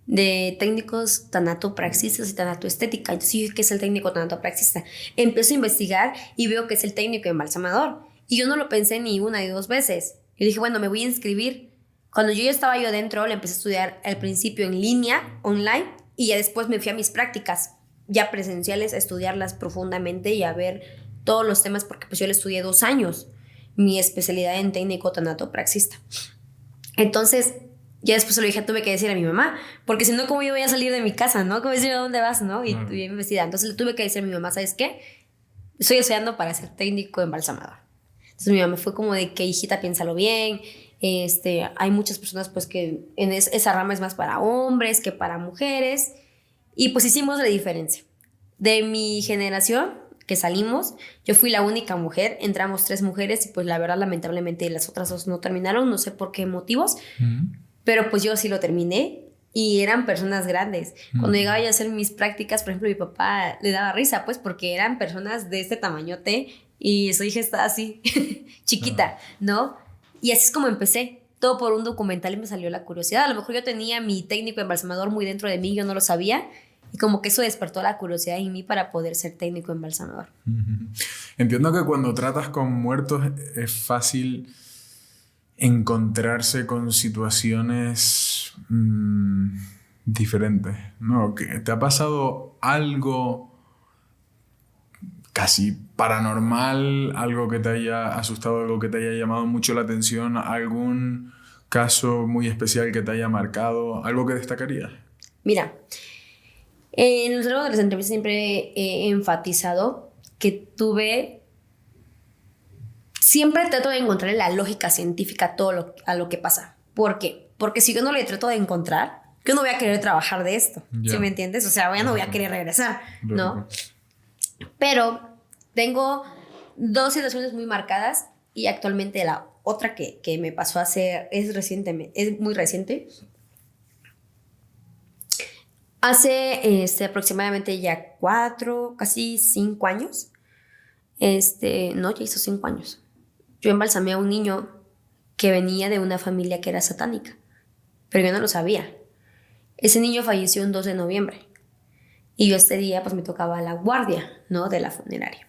de técnicos tanatopraxistas y tanatoestética. Entonces dije, ¿qué es el técnico tanatopraxista? Empiezo a investigar y veo que es el técnico embalsamador, y yo no lo pensé ni una ni dos veces. Yo dije, bueno, me voy a inscribir. Cuando yo ya estaba yo dentro, le empecé a estudiar al principio en línea, online, y ya después me fui a mis prácticas ya presenciales a estudiarlas profundamente y a ver todos los temas, porque pues yo le estudié 2 años mi especialidad en técnico tanatopraxista. Entonces ya después lo dije, tuve que decir a mi mamá, porque si no, ¿cómo yo voy a salir de mi casa, no? ¿Cómo decir a dónde vas, no? Y bien vestida. Entonces le tuve que decir a mi mamá, ¿sabes qué? Estoy estudiando para ser técnico embalsamador. Entonces mi mamá fue como de que, hijita, piénsalo bien. Hay muchas personas pues que en esa rama es más para hombres que para mujeres. Y pues hicimos la diferencia. De mi generación que salimos, yo fui la única mujer, entramos 3 mujeres y pues la verdad lamentablemente las otras 2 no terminaron, no sé por qué motivos, pero pues yo sí lo terminé y eran personas grandes. Cuando llegaba yo a hacer mis prácticas, por ejemplo, mi papá le daba risa pues porque eran personas de este tamañote y su hija estaba así, chiquita, ¿no? Y así es como empecé. Todo por un documental y me salió la curiosidad. A lo mejor yo tenía mi técnico embalsamador muy dentro de mí, yo no lo sabía. Y como que eso despertó la curiosidad en mí para poder ser técnico embalsamador. Entiendo que cuando tratas con muertos es fácil encontrarse con situaciones diferentes, ¿no? ¿Te ha pasado algo casi paranormal, algo que te haya asustado, algo que te haya llamado mucho la atención, algún caso muy especial que te haya marcado, algo que destacarías? Mira, en los largo de las entrevistas siempre he enfatizado que siempre trato de encontrar la lógica científica a lo que pasa. ¿Por qué? Porque si yo no le trato de encontrar, yo no voy a querer trabajar de esto, ¿sí me entiendes? O sea, ya no voy a querer regresar, ¿no? Pero tengo 2 situaciones muy marcadas, y actualmente la otra que me pasó a hacer es muy reciente. Hace aproximadamente ya 4, casi 5 años, no, ya hizo 5 años, yo embalsamé a un niño que venía de una familia que era satánica, pero yo no lo sabía. Ese niño falleció un 2 de noviembre. Y yo este día pues me tocaba la guardia, ¿no? De la funeraria.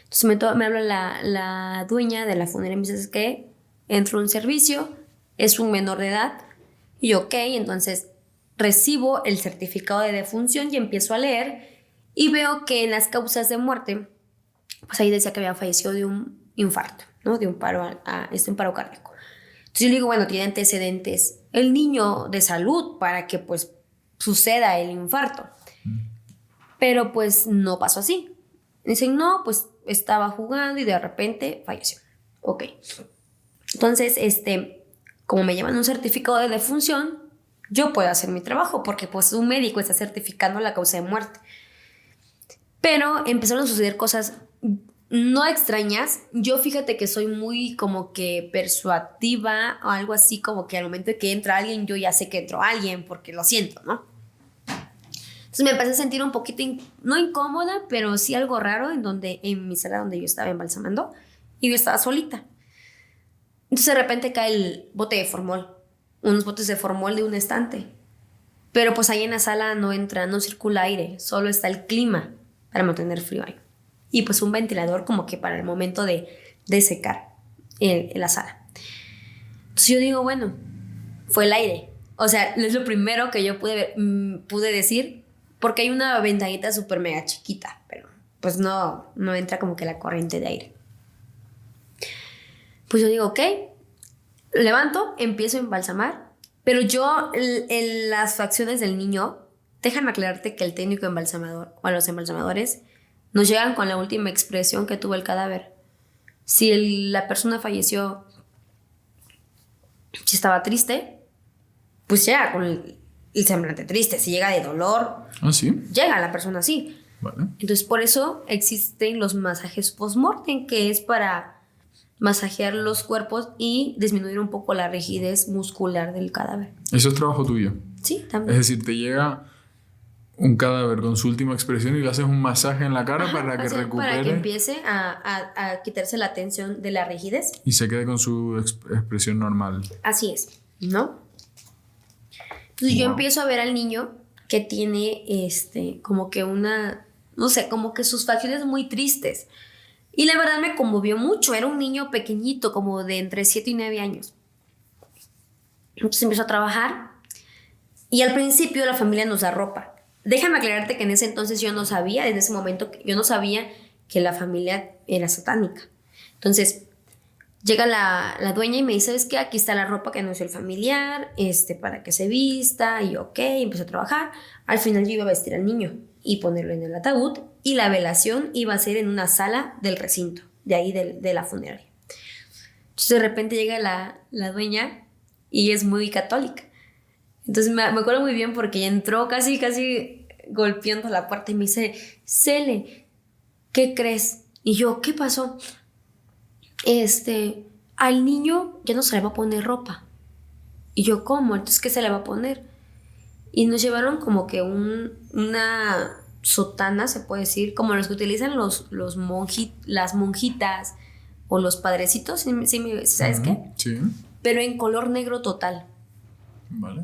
Entonces me habla la dueña de la funeraria y me dice, ¿es que entro a un servicio? Es un menor de edad. Y yo, ok, entonces recibo el certificado de defunción y empiezo a leer y veo que en las causas de muerte, pues ahí decía que había fallecido de un infarto, ¿no? De un paro, un paro cardíaco. Entonces yo le digo, bueno, tiene antecedentes el niño de salud para que pues suceda el infarto. Pero pues no pasó así. Dicen, no, pues estaba jugando y de repente falleció. Ok. Entonces, como me llevan un certificado de defunción, yo puedo hacer mi trabajo porque pues un médico está certificando la causa de muerte. Pero empezaron a suceder cosas no extrañas. Yo fíjate que soy muy como que persuasiva o algo así, como que al momento de que entra alguien, yo ya sé que entró alguien porque lo siento, ¿no? Entonces me empecé a sentir un poquito, no incómoda, pero sí algo raro en mi sala donde yo estaba embalsamando y yo estaba solita. Entonces de repente cae el bote de formol, unos botes de formol de un estante. Pero pues ahí en la sala no circula aire, solo está el clima para mantener frío ahí. Y pues un ventilador como que para el momento de secar en la sala. Entonces yo digo, bueno, fue el aire. O sea, es lo primero que yo pude decir, porque hay una ventanita súper mega chiquita, pero pues no entra como que la corriente de aire. Pues yo digo, ok, levanto, empiezo a embalsamar, pero yo en las facciones del niño, déjame aclararte que el técnico embalsamador o a los embalsamadores nos llegan con la última expresión que tuvo el cadáver. Si la persona falleció, si estaba triste, pues llega con el semblante triste. Si llega de dolor, ¿sí? Llega la persona así. Vale. Entonces por eso existen los masajes post-mortem, que es para masajear los cuerpos y disminuir un poco la rigidez muscular del cadáver. Eso es trabajo tuyo. Sí, también. Es decir, te llega un cadáver con su última expresión y le haces un masaje en la cara para que recupere. Para que empiece a quitarse la tensión de la rigidez. Y se quede con su expresión normal. Así es, ¿no? Entonces yo empiezo a ver al niño que tiene como que no sé, como que sus facciones muy tristes. Y la verdad me conmovió mucho. Era un niño pequeñito, como de entre 7 y 9 años. Entonces empezó a trabajar. Y al principio la familia nos da ropa. Déjame aclararte que en ese entonces yo no sabía, en ese momento yo no sabía que la familia era satánica. Entonces llega la dueña y me dice, ¿sabes qué? Aquí está la ropa que nos dio el familiar, para que se vista. Y ok, empezó a trabajar. Al final yo iba a vestir al niño y ponerlo en el ataúd, y la velación iba a ser en una sala del recinto, de ahí de la funeraria. Entonces de repente llega la dueña y es muy católica. Entonces me acuerdo muy bien porque entró casi golpeando la puerta y me dice, Cele, ¿qué crees? Y yo, ¿qué pasó? Al niño ya no se le va a poner ropa. Y yo, ¿cómo? Entonces, ¿qué se le va a poner? Y nos llevaron como que una sotana, se puede decir, como los que utilizan las monjitas o los padrecitos, ¿sabes qué? Sí. Pero en color negro total. Vale.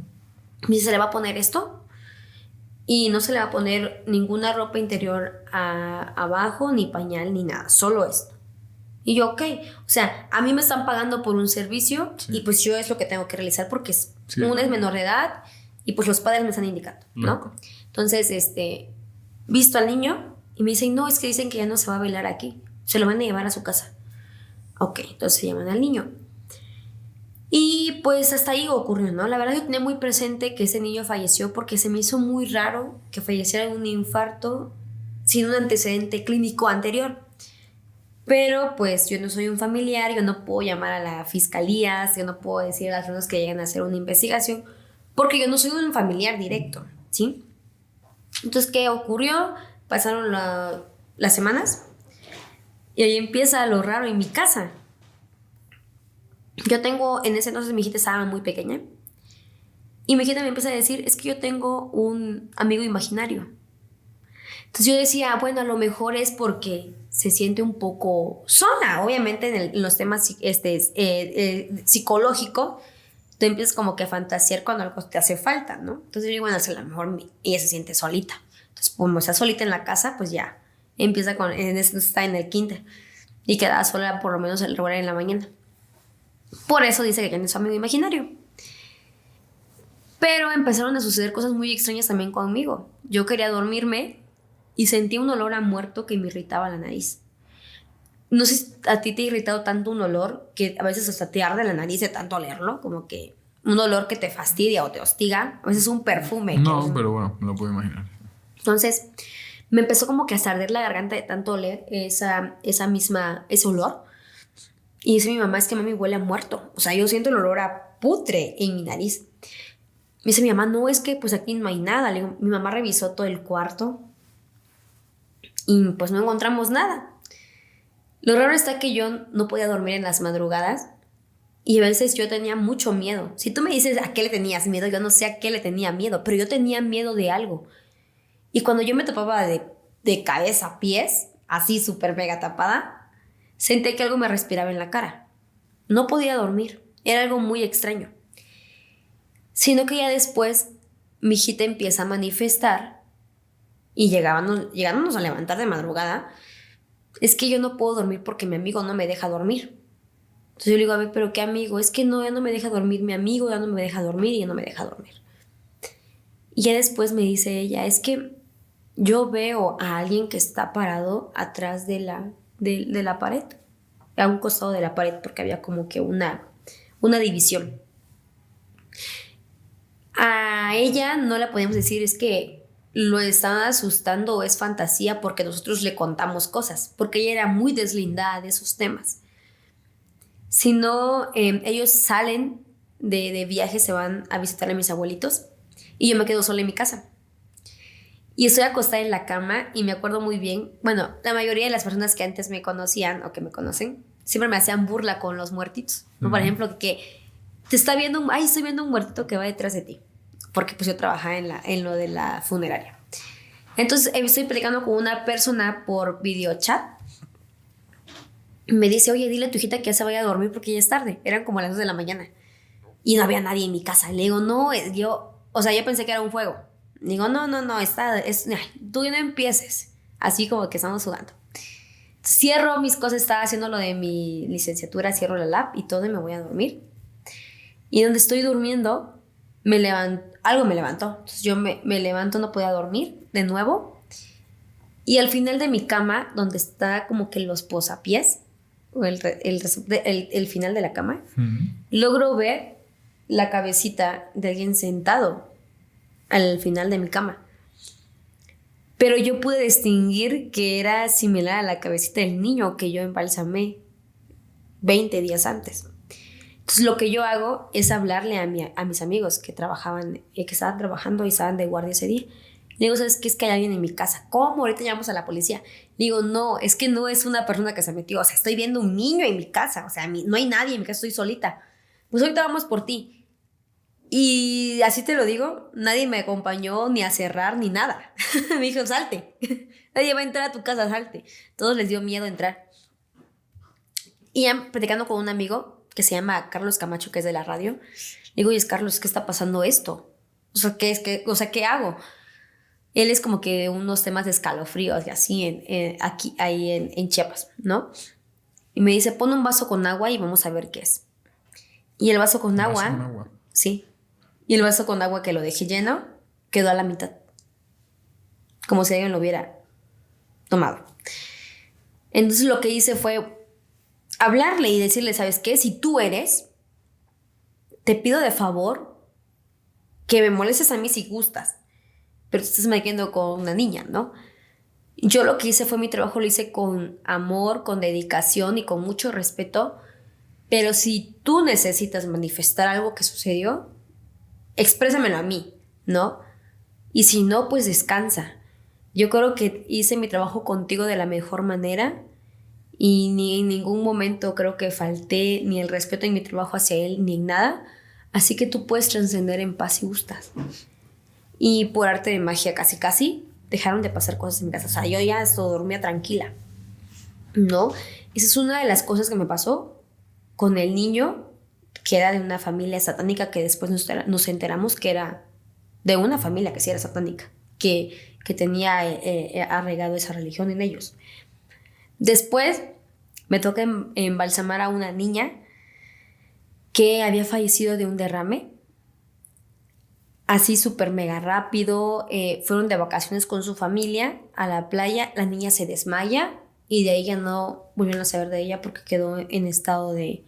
Me dice, ¿se le va a poner esto? Y no se le va a poner ninguna ropa interior abajo, ni pañal, ni nada, solo esto. Y yo, ok, o sea, a mí me están pagando por un servicio, sí, y pues yo es lo que tengo que realizar porque uno es menor de edad y pues los padres me están indicando, ¿no? Loco. Entonces, visto al niño y me dicen, no, es que dicen que ya no se va a velar aquí, se lo van a llevar a su casa. Ok, entonces se llaman al niño. Y pues hasta ahí ocurrió, ¿no? La verdad yo tenía muy presente que ese niño falleció porque se me hizo muy raro que falleciera de un infarto sin un antecedente clínico anterior. Pero pues yo no soy un familiar, yo no puedo llamar a la fiscalía, yo no puedo decir a las personas que lleguen a hacer una investigación porque yo no soy un familiar directo, ¿sí? Entonces, ¿qué ocurrió? Pasaron las semanas y ahí empieza lo raro en mi casa. Yo tengo, en ese entonces mi hijita estaba muy pequeña y mi hijita me empieza a decir, es que yo tengo un amigo imaginario. Entonces yo decía, bueno, a lo mejor es porque se siente un poco sola. Obviamente en los temas psicológicos tú empiezas como que a fantasear cuando algo te hace falta, ¿no? Entonces yo digo, bueno, a lo mejor ella se siente solita. Entonces, como está solita en la casa, pues ya empieza está en el kinder y queda sola por lo menos el hora en la mañana. Por eso dice que tiene su amigo imaginario. Pero empezaron a suceder cosas muy extrañas también conmigo. Yo quería dormirme y sentí un olor a muerto que me irritaba la nariz. No sé si a ti te ha irritado tanto un olor que a veces hasta te arde la nariz de tanto olerlo, como que un olor que te fastidia o te hostiga. A veces un perfume. No, pero bueno, me lo puedo imaginar. Entonces, me empezó como que a arder la garganta de tanto oler ese olor. Y dice mi mamá, es que mami huele a muerto. O sea, yo siento el olor a putre en mi nariz. Me dice mi mamá, no, es que pues aquí no hay nada. Le digo, mi mamá revisó todo el cuarto y pues no encontramos nada. Lo raro está que yo no podía dormir en las madrugadas y a veces yo tenía mucho miedo. Si tú me dices a qué le tenías miedo, yo no sé a qué le tenía miedo, pero yo tenía miedo de algo. Y cuando yo me tapaba de cabeza a pies, así súper mega tapada, sentí que algo me respiraba en la cara. No podía dormir, era algo muy extraño. Sino que ya después mi hijita empieza a manifestar y llegándonos a levantar de madrugada, es que yo no puedo dormir porque mi amigo no me deja dormir. Entonces yo le digo, a ver, ¿pero qué amigo? Es que no, ya no me deja dormir mi amigo, ya no me deja dormir y ya no me deja dormir. Y ya después me dice ella, es que yo veo a alguien que está parado atrás de la pared, a un costado de la pared, porque había como que una división. A ella no la podemos decir, es que lo están asustando o es fantasía porque nosotros le contamos cosas, porque ella era muy deslindada de esos temas. Si no, ellos salen de viaje, se van a visitar a mis abuelitos y yo me quedo sola en mi casa. Y estoy acostada en la cama y me acuerdo muy bien, bueno, la mayoría de las personas que antes me conocían o que me conocen, siempre me hacían burla con los muertitos. ¿No? Por ejemplo, que estoy viendo un muertito que va detrás de ti. Porque pues yo trabajaba en lo de la funeraria. Entonces estoy platicando con una persona por videochat. Me dice, oye, dile a tu hijita que ya se vaya a dormir porque ya es tarde. Eran como las 2 de la mañana. Y no había nadie en mi casa. Le digo, no, yo pensé que era un juego. Le digo, no, tú no empieces. Así como que estamos jugando. Cierro mis cosas, estaba haciendo lo de mi licenciatura, cierro la lab y todo y me voy a dormir. Y donde estoy durmiendo, algo me levantó. Entonces yo me levanto, no podía dormir de nuevo. Y al final de mi cama, donde está como que los posapiés, o el final de la cama, logro ver la cabecita de alguien sentado al final de mi cama. Pero yo pude distinguir que era similar a la cabecita del niño que yo embalsamé 20 días antes. Entonces lo que yo hago es hablarle a mis amigos que estaban trabajando y estaban de guardia ese día. Le digo, ¿sabes qué? Es que hay alguien en mi casa. ¿Cómo? Ahorita llamamos a la policía. Le digo, no, es que no es una persona que se metió. O sea, estoy viendo un niño en mi casa. O sea, no hay nadie en mi casa, estoy solita. Pues ahorita vamos por ti. Y así te lo digo, nadie me acompañó ni a cerrar ni nada. Me dijo, salte. Nadie va a entrar a tu casa, salte. Todos les dio miedo entrar. Y ya platicando con un amigo que se llama Carlos Camacho, que es de la radio, le digo, oye, Carlos, ¿qué está pasando esto? O sea, ¿qué hago? Él es como que unos temas de escalofríos y así ahí en Chiapas, ¿no? Y me dice, pon un vaso con agua y vamos a ver qué es. Y el vaso con agua. Sí. Y el vaso con agua que lo dejé lleno quedó a la mitad. Como si alguien lo hubiera tomado. Entonces lo que hice fue hablarle y decirle, ¿sabes qué? Si tú eres, te pido de favor que me molestes a mí si gustas. Pero te estás metiendo con una niña, ¿no? Yo lo que hice fue mi trabajo, lo hice con amor, con dedicación y con mucho respeto. Pero si tú necesitas manifestar algo que sucedió, exprésamelo a mí, ¿no? Y si no, pues descansa. Yo creo que hice mi trabajo contigo de la mejor manera y ni en ningún momento creo que falté ni el respeto en mi trabajo hacia él ni en nada. Así que tú puedes trascender en paz si gustas. Y por arte de magia casi dejaron de pasar cosas en mi casa. O sea, yo ya dormía tranquila, ¿no? Esa es una de las cosas que me pasó con el niño que era de una familia satánica, que después nos enteramos que era de una familia que sí era satánica, que tenía arraigado esa religión en ellos. Después me toca embalsamar a una niña que había fallecido de un derrame, así súper mega rápido. Fueron de vacaciones con su familia a la playa, la niña se desmaya y de ahí ya no volvieron a saber de ella porque quedó en estado de...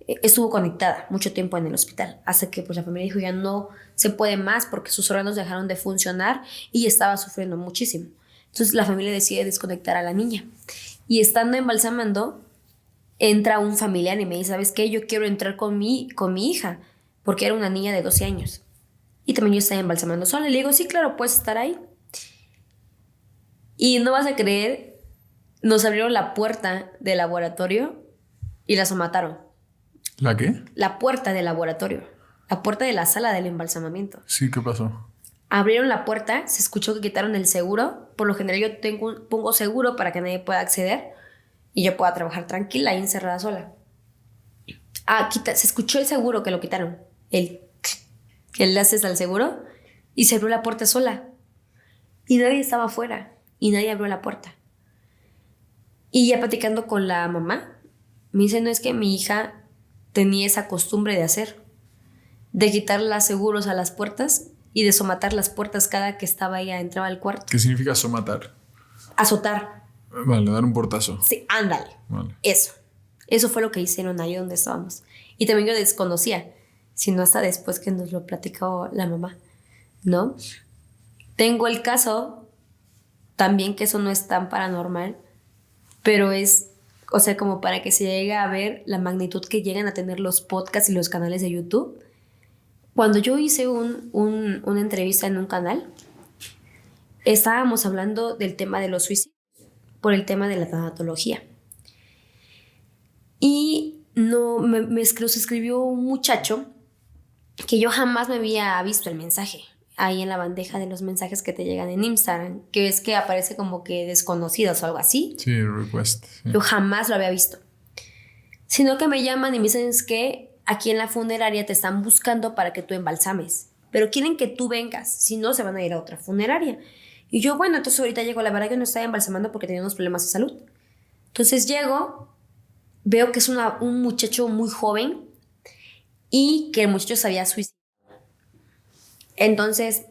estuvo conectada mucho tiempo en el hospital, hasta que pues la familia dijo ya no se puede más porque sus órganos dejaron de funcionar y estaba sufriendo muchísimo. Entonces la familia decide desconectar a la niña. Y estando embalsamando, entra un familiar y me dice, ¿sabes qué? Yo quiero entrar con mi hija, porque era una niña de 12 años. Y también yo estaba embalsamando sola. Y le digo, sí, claro, puedes estar ahí. Y no vas a creer, nos abrieron la puerta del laboratorio y la somataron. ¿La qué? La puerta del laboratorio. La puerta de la sala del embalsamamiento. Sí, ¿qué pasó? Abrieron la puerta, se escuchó que quitaron el seguro. Por lo general yo pongo seguro para que nadie pueda acceder y yo pueda trabajar tranquila y encerrada sola. Se escuchó el seguro que lo quitaron. El le haces al seguro y se abrió la puerta sola. Y nadie estaba afuera y nadie abrió la puerta. Y ya platicando con la mamá, me dice, no, es que mi hija tenía esa costumbre de hacer, de quitar los seguros a las puertas y de somatar las puertas cada que estaba ella entraba al cuarto. ¿Qué significa somatar? Azotar. Vale, dar un portazo. Sí, ándale. Vale. Eso fue lo que hicieron ahí donde estábamos. Y también yo desconocía, sino hasta después que nos lo platicó la mamá, ¿no? Tengo el caso también, que eso no es tan paranormal, pero es, o sea, como para que se llegue a ver la magnitud que llegan a tener los podcasts y los canales de YouTube. Cuando yo hice una entrevista en un canal, estábamos hablando del tema de los suicidios, por el tema de la tanatología. Y nos escribió un muchacho que yo jamás me había visto el mensaje, ahí en la bandeja de los mensajes que te llegan en Instagram, que es que aparece como que desconocidos o algo así. Sí, request. Sí. Yo jamás lo había visto. Sino que me llaman y me dicen es que aquí en la funeraria te están buscando para que tú embalsames, pero quieren que tú vengas, si no se van a ir a otra funeraria. Y yo, bueno, entonces ahorita llego, la verdad que no estaba embalsamando porque tenía unos problemas de salud. Entonces llego, veo que es un muchacho muy joven y que el muchacho se había suicidado. Entonces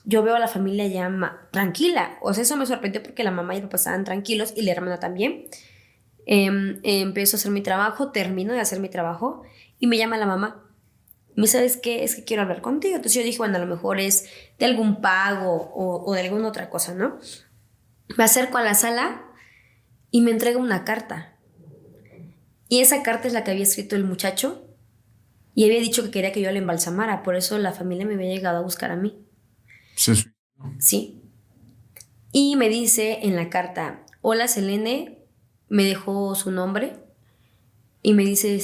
yo veo a la familia ya tranquila. O sea, eso me sorprendió porque la mamá y el papá estaban tranquilos y la hermana también. Empiezo a hacer mi trabajo, termino de hacer mi trabajo y me llama la mamá. Me dice, ¿sabes qué? Es que quiero hablar contigo. Entonces yo dije, bueno, a lo mejor es de algún pago o de alguna otra cosa, ¿no? Me acerco a la sala y me entrega una carta. Y esa carta es la que había escrito el muchacho y había dicho que quería que yo la embalsamara. Por eso la familia me había llegado a buscar a mí. Sí. Y me dice en la carta, hola Selene, me dejó su nombre y me dice,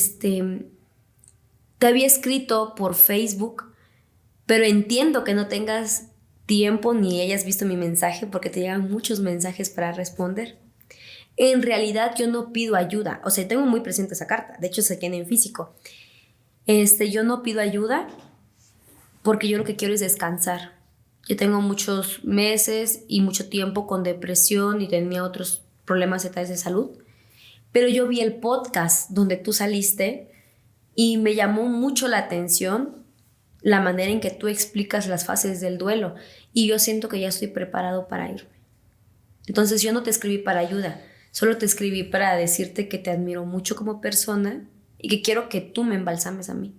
te había escrito por Facebook, pero entiendo que no tengas tiempo ni hayas visto mi mensaje porque te llegan muchos mensajes para responder. En realidad yo no pido ayuda, o sea, tengo muy presente esa carta, de hecho se tiene en físico. Yo no pido ayuda porque yo lo que quiero es descansar. Yo tengo muchos meses y mucho tiempo con depresión y tenía otros problemas de salud, pero yo vi el podcast donde tú saliste y me llamó mucho la atención la manera en que tú explicas las fases del duelo y yo siento que ya estoy preparado para irme. Entonces yo no te escribí para ayuda, solo te escribí para decirte que te admiro mucho como persona y que quiero que tú me embalsames a mí.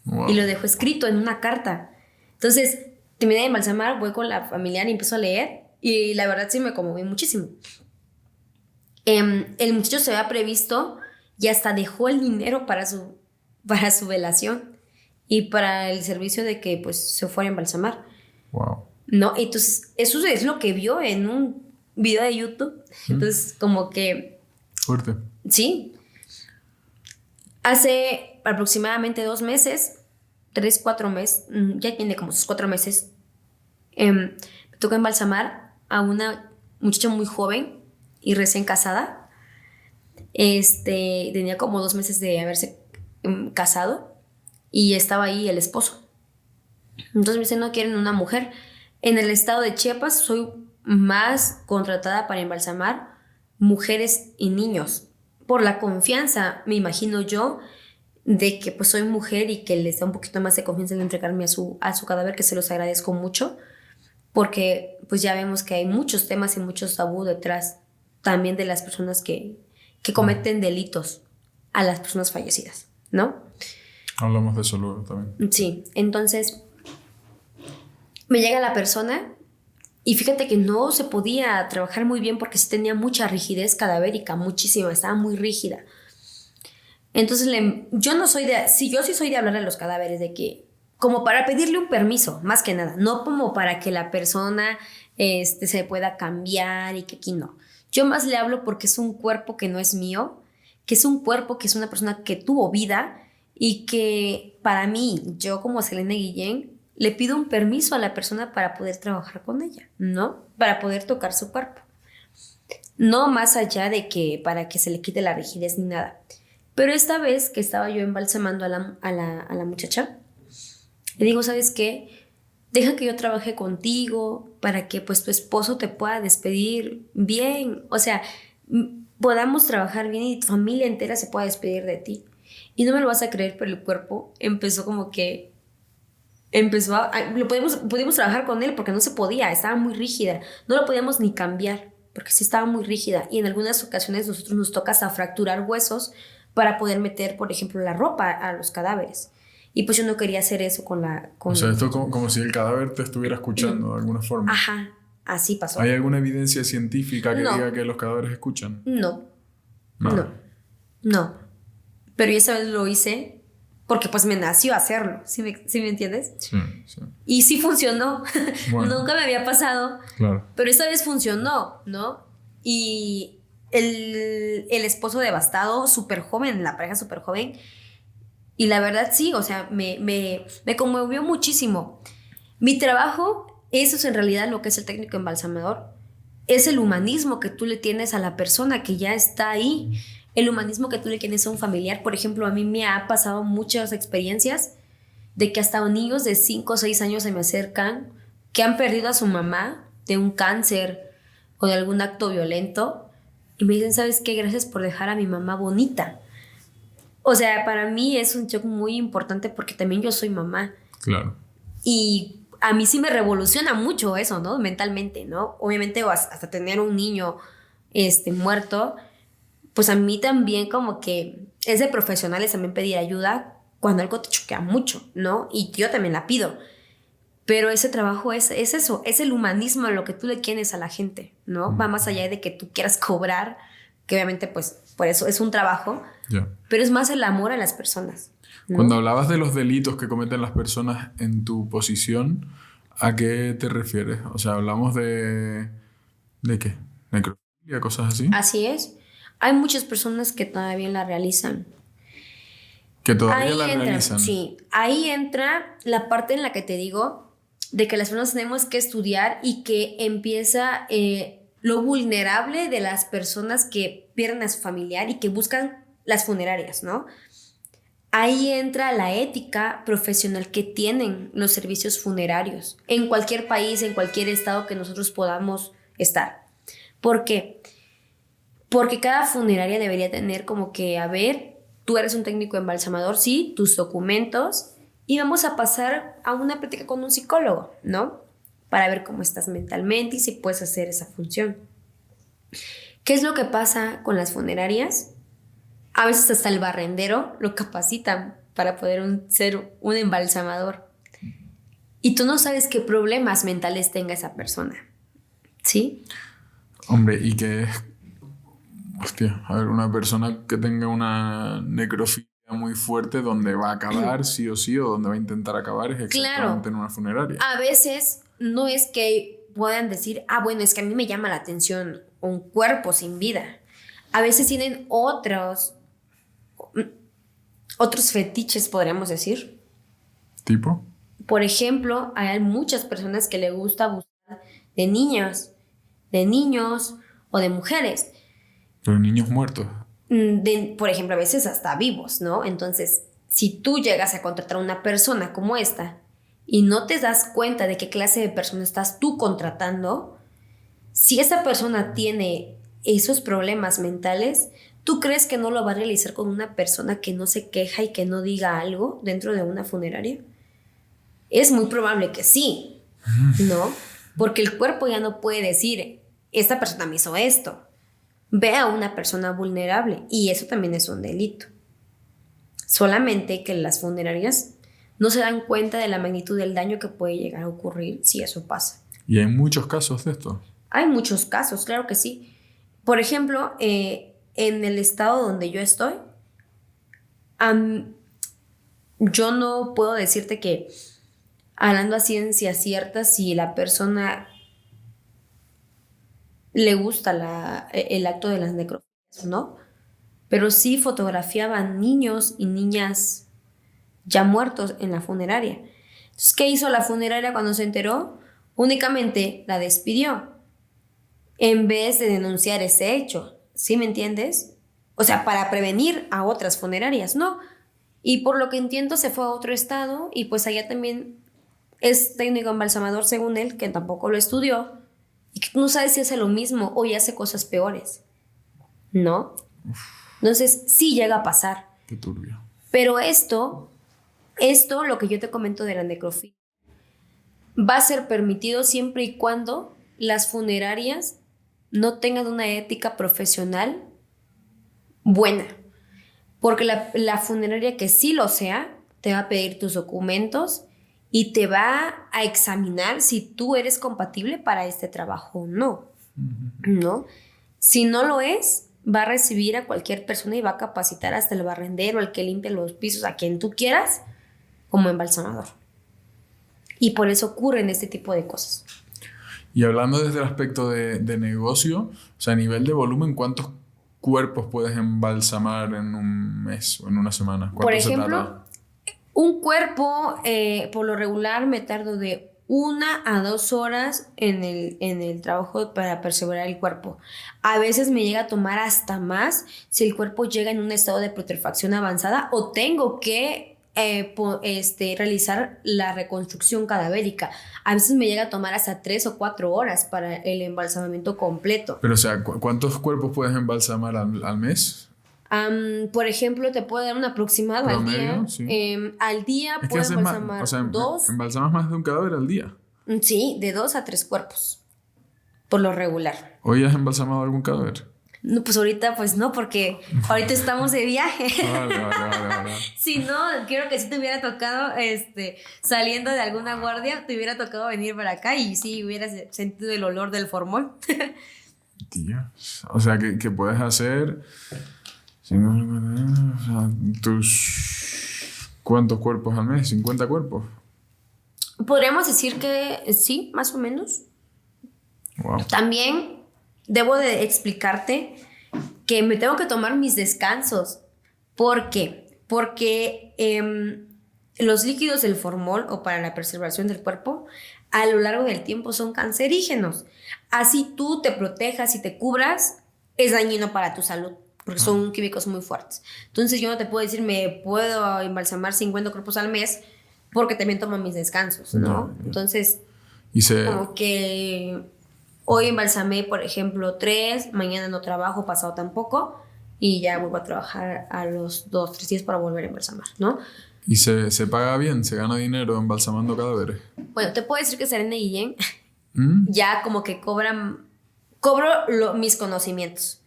Wow. Y lo dejo escrito en una carta. Entonces terminé de embalsamar, voy con la familiar y empiezo a leer y la verdad sí me conmoví muchísimo. El muchacho se había previsto y hasta dejó el dinero para su velación y para el servicio de que pues se fuera a embalsamar. Wow. No, entonces eso es lo que vio en un video de YouTube. Entonces como que fuerte. Sí. Hace aproximadamente 2 meses, 3, 4 meses, ya tiene como sus 4 meses, me tocó embalsamar a una muchacha muy joven y recién casada. Tenía como 2 meses de haberse casado y estaba ahí el esposo. Entonces me dicen, no quieren una mujer. En el estado de Chiapas soy más contratada para embalsamar mujeres y niños. Por la confianza, me imagino yo, de que pues soy mujer y que les da un poquito más de confianza en entregarme a su cadáver, que se los agradezco mucho, porque pues ya vemos que hay muchos temas y muchos tabú detrás también de las personas que cometen delitos a las personas fallecidas, ¿no? Hablamos de eso luego también. Sí, entonces me llega la persona y fíjate que no se podía trabajar muy bien porque sí tenía mucha rigidez cadavérica, muchísima, estaba muy rígida. Entonces yo no soy de, sí, yo sí soy de hablar a los cadáveres, de que como para pedirle un permiso, más que nada, no como para que la persona se pueda cambiar y que aquí no. Yo más le hablo porque es un cuerpo que no es mío, que es un cuerpo que es una persona que tuvo vida y que para mí, yo como Selene Guillén, le pido un permiso a la persona para poder trabajar con ella, ¿no? Para poder tocar su cuerpo. No más allá de que para que se le quite la rigidez ni nada. Pero esta vez que estaba yo embalsamando a la muchacha, le digo, ¿sabes qué? Deja que yo trabaje contigo para que pues tu esposo te pueda despedir bien. O sea, podamos trabajar bien y tu familia entera se pueda despedir de ti. Y no me lo vas a creer, pero el cuerpo empezó como que... pudimos trabajar con él porque no se podía, estaba muy rígida. No lo podíamos ni cambiar porque sí estaba muy rígida. Y en algunas ocasiones nosotros nos toca hasta fracturar huesos para poder meter, por ejemplo, la ropa a los cadáveres. Y pues yo no quería hacer eso con o sea, esto como si el cadáver te estuviera escuchando de alguna forma. Ajá, así pasó. ¿Hay alguna evidencia científica que No. diga que los cadáveres escuchan? No. Nada. No. Pero yo esa vez lo hice porque pues me nació hacerlo, ¿sí me entiendes? Sí. Y sí funcionó. Bueno. Nunca me había pasado. Claro. Pero esta vez funcionó, ¿no? Y el esposo devastado, súper joven, la pareja súper joven. Y la verdad sí, o sea, me conmovió muchísimo. Mi trabajo, eso es en realidad lo que es el técnico embalsamador, es el humanismo que tú le tienes a la persona que ya está ahí, el humanismo que tú le tienes a un familiar. Por ejemplo, a mí me ha pasado muchas experiencias de que hasta niños de 5 o 6 años se me acercan, que han perdido a su mamá de un cáncer o de algún acto violento, y me dicen, ¿sabes qué? Gracias por dejar a mi mamá bonita. O sea, para mí es un shock muy importante porque también yo soy mamá. Claro. Y a mí sí me revoluciona mucho eso, ¿no? Mentalmente, ¿no? Obviamente hasta tener un niño muerto, pues a mí también como que es de profesionales también pedir ayuda cuando algo te choquea mucho, ¿no? Y yo también la pido. Pero ese trabajo es eso, es el humanismo a lo que tú le tienes a la gente, ¿no? Va más allá de que tú quieras cobrar, que obviamente pues por eso es un trabajo, pero es más el amor a las personas, ¿no? Cuando hablabas de los delitos que cometen las personas en tu posición, ¿a qué te refieres? O sea, hablamos de ¿qué? ¿Necrofilia? ¿Cosas así? Así es. Hay muchas personas que todavía la realizan. Que todavía la realizan. Sí, ahí entra la parte en la que te digo de que las personas tenemos que estudiar y que empieza lo vulnerable de las personas que pierden a su familiar y que buscan las funerarias, ¿no? Ahí entra la ética profesional que tienen los servicios funerarios en cualquier país, en cualquier estado que nosotros podamos estar. ¿Por qué? Porque cada funeraria debería tener como que, a ver, tú eres un técnico embalsamador, sí, tus documentos, y vamos a pasar a una plática con un psicólogo, ¿no? Para ver cómo estás mentalmente y si puedes hacer esa función. ¿Qué es lo que pasa con las funerarias? A veces hasta el barrendero lo capacitan para poder ser un embalsamador. Y tú no sabes qué problemas mentales tenga esa persona, ¿sí? Hombre, y que es... Hostia, a ver, una persona que tenga una necrofilia muy fuerte, donde va a acabar sí o sí, o donde va a intentar acabar es exactamente en una funeraria. A veces no es que puedan decir, bueno, es que a mí me llama la atención un cuerpo sin vida. A veces tienen otros fetiches, podríamos decir. ¿Tipo? Por ejemplo, hay muchas personas que les gusta abusar de niños o de mujeres. Pero niños muertos. Por ejemplo, a veces hasta vivos, ¿no? Entonces, si tú llegas a contratar a una persona como esta y no te das cuenta de qué clase de persona estás tú contratando, si esa persona tiene esos problemas mentales, ¿tú crees que no lo va a realizar con una persona que no se queja y que no diga algo dentro de una funeraria? Es muy probable que sí, ¿no? Porque el cuerpo ya no puede decir, esta persona me hizo esto. Ve a una persona vulnerable y eso también es un delito. Solamente que las funerarias no se dan cuenta de la magnitud del daño que puede llegar a ocurrir si eso pasa. Y hay muchos casos de esto. Hay muchos casos, claro que sí. Por ejemplo, en el estado donde yo estoy, yo no puedo decirte que, hablando a ciencia cierta, si la persona le gusta el acto de las necrofilia, ¿no? Pero sí fotografiaban niños y niñas ya muertos en la funeraria. Entonces, ¿qué hizo la funeraria cuando se enteró? Únicamente la despidió en vez de denunciar ese hecho. ¿Sí me entiendes? O sea, para prevenir a otras funerarias, ¿no? Y por lo que entiendo se fue a otro estado y pues allá también es técnico embalsamador según él, que tampoco lo estudió y que no sabe si hace lo mismo o ya hace cosas peores, ¿no? Entonces sí llega a pasar. Qué turbio. Pero esto, lo que yo te comento de la necrofilia, va a ser permitido siempre y cuando las funerarias no tengan una ética profesional buena. Porque la funeraria que sí lo sea, te va a pedir tus documentos y te va a examinar si tú eres compatible para este trabajo o no. ¿No? Si no lo es, va a recibir a cualquier persona y va a capacitar hasta el barrendero, el que limpie los pisos, a quien tú quieras, como embalsamador. Y por eso ocurren este tipo de cosas. Y hablando desde el aspecto de negocio, o sea, a nivel de volumen, ¿cuántos cuerpos puedes embalsamar en un mes o en una semana? Por ejemplo, un cuerpo, por lo regular, me tardo de 1 a 2 horas en el trabajo para perseverar el cuerpo. A veces me llega a tomar hasta más si el cuerpo llega en un estado de putrefacción avanzada o tengo que realizar la reconstrucción cadavérica. A veces me llega a tomar hasta 3 o 4 horas para el embalsamamiento completo. Pero, o sea, ¿cuántos cuerpos puedes embalsamar al mes? Por ejemplo, te puedo dar un aproximado ¿Promedio? al día. Sí. Al día Es que puedo haces embalsamar o sea, 2. embalsamas más de un cadáver al día. Sí, de 2 a 3 cuerpos. Por lo regular. ¿Hoy has embalsamado algún cadáver? No, pues ahorita pues no, porque ahorita estamos de viaje. Vale. Si no, quiero que si te hubiera tocado saliendo de alguna guardia, te hubiera tocado venir para acá y sí hubieras sentido el olor del formol. Dios. O sea, que puedes hacer... O sea, ¿cuántos cuerpos al mes? ¿50 cuerpos? Podríamos decir que sí, más o menos. Wow. También debo de explicarte que me tengo que tomar mis descansos. ¿Por qué? Porque los líquidos del formol o para la preservación del cuerpo a lo largo del tiempo son cancerígenos. Así tú te protejas y te cubras, es dañino para tu salud, porque son químicos muy fuertes. Entonces yo no te puedo decir, me puedo embalsamar 50 cuerpos al mes, porque también tomo mis descansos, ¿no? Entonces, como que hoy embalsamé, por ejemplo, 3, mañana no trabajo, pasado tampoco, y ya vuelvo a trabajar a los 2, 3 días para volver a embalsamar, ¿no? ¿Y se paga bien? ¿Se gana dinero embalsamando cadáveres? Bueno, te puedo decir que Selene Guillén ya como que cobro mis conocimientos,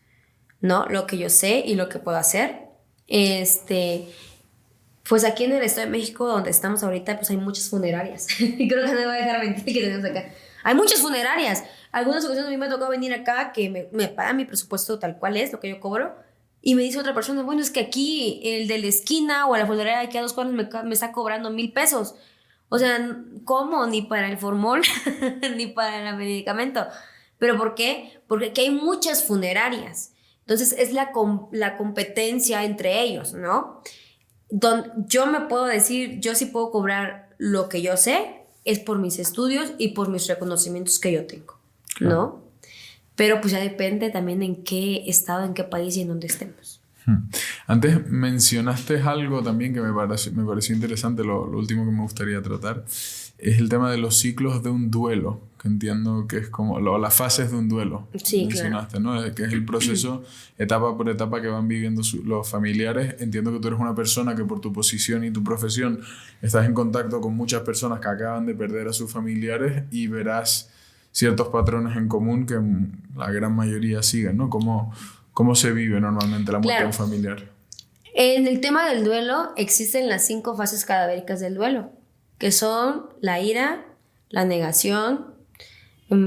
¿no? Lo que yo sé y lo que puedo hacer. Pues aquí en el Estado de México, donde estamos ahorita, pues hay muchas funerarias. Y creo que no me voy a dejar mentir que tenemos acá. Hay muchas funerarias. Algunas ocasiones a mí me ha tocado venir acá que me pagan mi presupuesto tal cual es, lo que yo cobro. Y me dice otra persona, bueno, es que aquí el de la esquina o la funeraria de aquí a 2 cuadras me está cobrando 1,000 pesos. O sea, ¿cómo? Ni para el formol, ni para el medicamento. ¿Pero por qué? Porque aquí hay muchas funerarias. Entonces es la competencia entre ellos, ¿no? Yo me puedo decir, yo sí puedo cobrar lo que yo sé, es por mis estudios y por mis reconocimientos que yo tengo, ¿no? Pero pues ya depende también en qué estado, en qué país y en dónde estemos. Antes mencionaste algo también que me pareció interesante, lo último que me gustaría tratar, es el tema de los ciclos de un duelo, que entiendo que es como las fases de un duelo. Sí, mencionaste, ¿no? Que es el proceso etapa por etapa que van viviendo los familiares. Entiendo que tú eres una persona que por tu posición y tu profesión estás en contacto con muchas personas que acaban de perder a sus familiares y verás ciertos patrones en común que la gran mayoría siguen, ¿no? ¿Cómo se vive normalmente la muerte de un familiar? En el tema del duelo existen las 5 fases cadavéricas del duelo, que son la ira, la negación,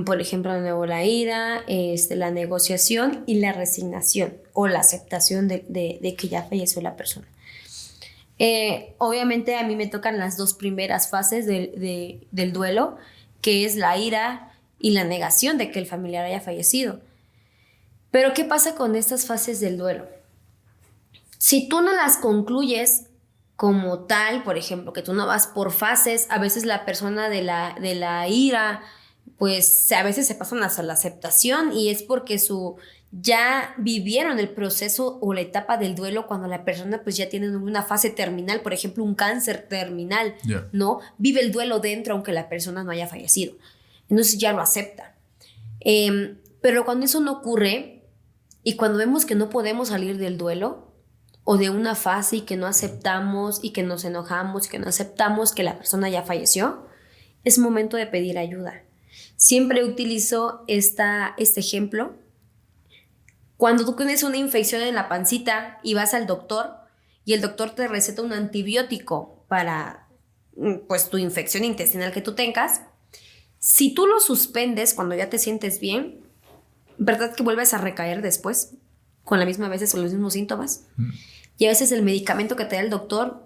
por ejemplo, de nuevo la ira, la negociación y la resignación o la aceptación de que ya falleció la persona. Obviamente a mí me tocan las 2 primeras fases del duelo, que es la ira y la negación de que el familiar haya fallecido. Pero ¿qué pasa con estas fases del duelo? Si tú no las concluyes como tal, por ejemplo, que tú no vas por fases, a veces la persona de la ira, pues a veces se pasan hasta la aceptación y es porque ya vivieron el proceso o la etapa del duelo cuando la persona pues ya tiene una fase terminal, por ejemplo, un cáncer terminal, ¿no? Vive el duelo dentro aunque la persona no haya fallecido. Entonces ya lo acepta. Pero cuando eso no ocurre y cuando vemos que no podemos salir del duelo o de una fase y que no aceptamos y que nos enojamos y que no aceptamos que la persona ya falleció, es momento de pedir ayuda. Siempre utilizo este ejemplo. Cuando tú tienes una infección en la pancita y vas al doctor y el doctor te receta un antibiótico para pues, tu infección intestinal que tú tengas, si tú lo suspendes cuando ya te sientes bien, ¿verdad que vuelves a recaer después? Con la misma veces con los mismos síntomas. Y a veces el medicamento que te da el doctor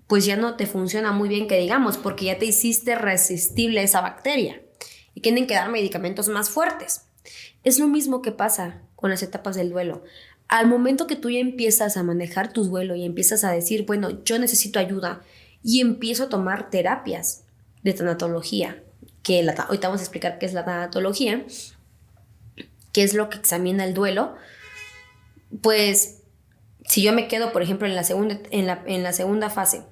pues ya no te funciona muy bien, que digamos, porque ya te hiciste resistible a esa bacteria y tienen que dar medicamentos más fuertes. Es lo mismo que pasa con las etapas del duelo. Al momento que tú ya empiezas a manejar tu duelo y empiezas a decir, bueno, yo necesito ayuda y empiezo a tomar terapias de tanatología, que ahorita vamos a explicar qué es la tanatología, qué es lo que examina el duelo, pues si yo me quedo, por ejemplo, en la segunda fase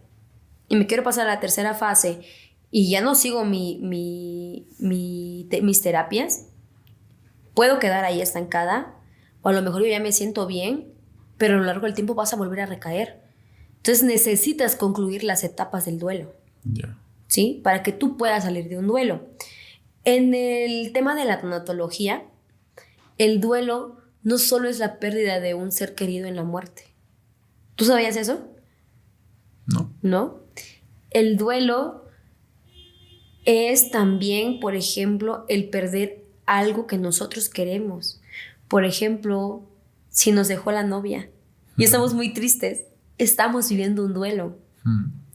y me quiero pasar a la tercera fase y ya no sigo mis terapias, puedo quedar ahí estancada o a lo mejor yo ya me siento bien, pero a lo largo del tiempo vas a volver a recaer. Entonces necesitas concluir las etapas del duelo, ¿sí? Para que tú puedas salir de un duelo. En el tema de la tanatología, el duelo no solo es la pérdida de un ser querido en la muerte. ¿Tú sabías eso? ¿No? El duelo es también, por ejemplo, el perder algo que nosotros queremos. Por ejemplo, si nos dejó la novia y estamos muy tristes, estamos viviendo un duelo.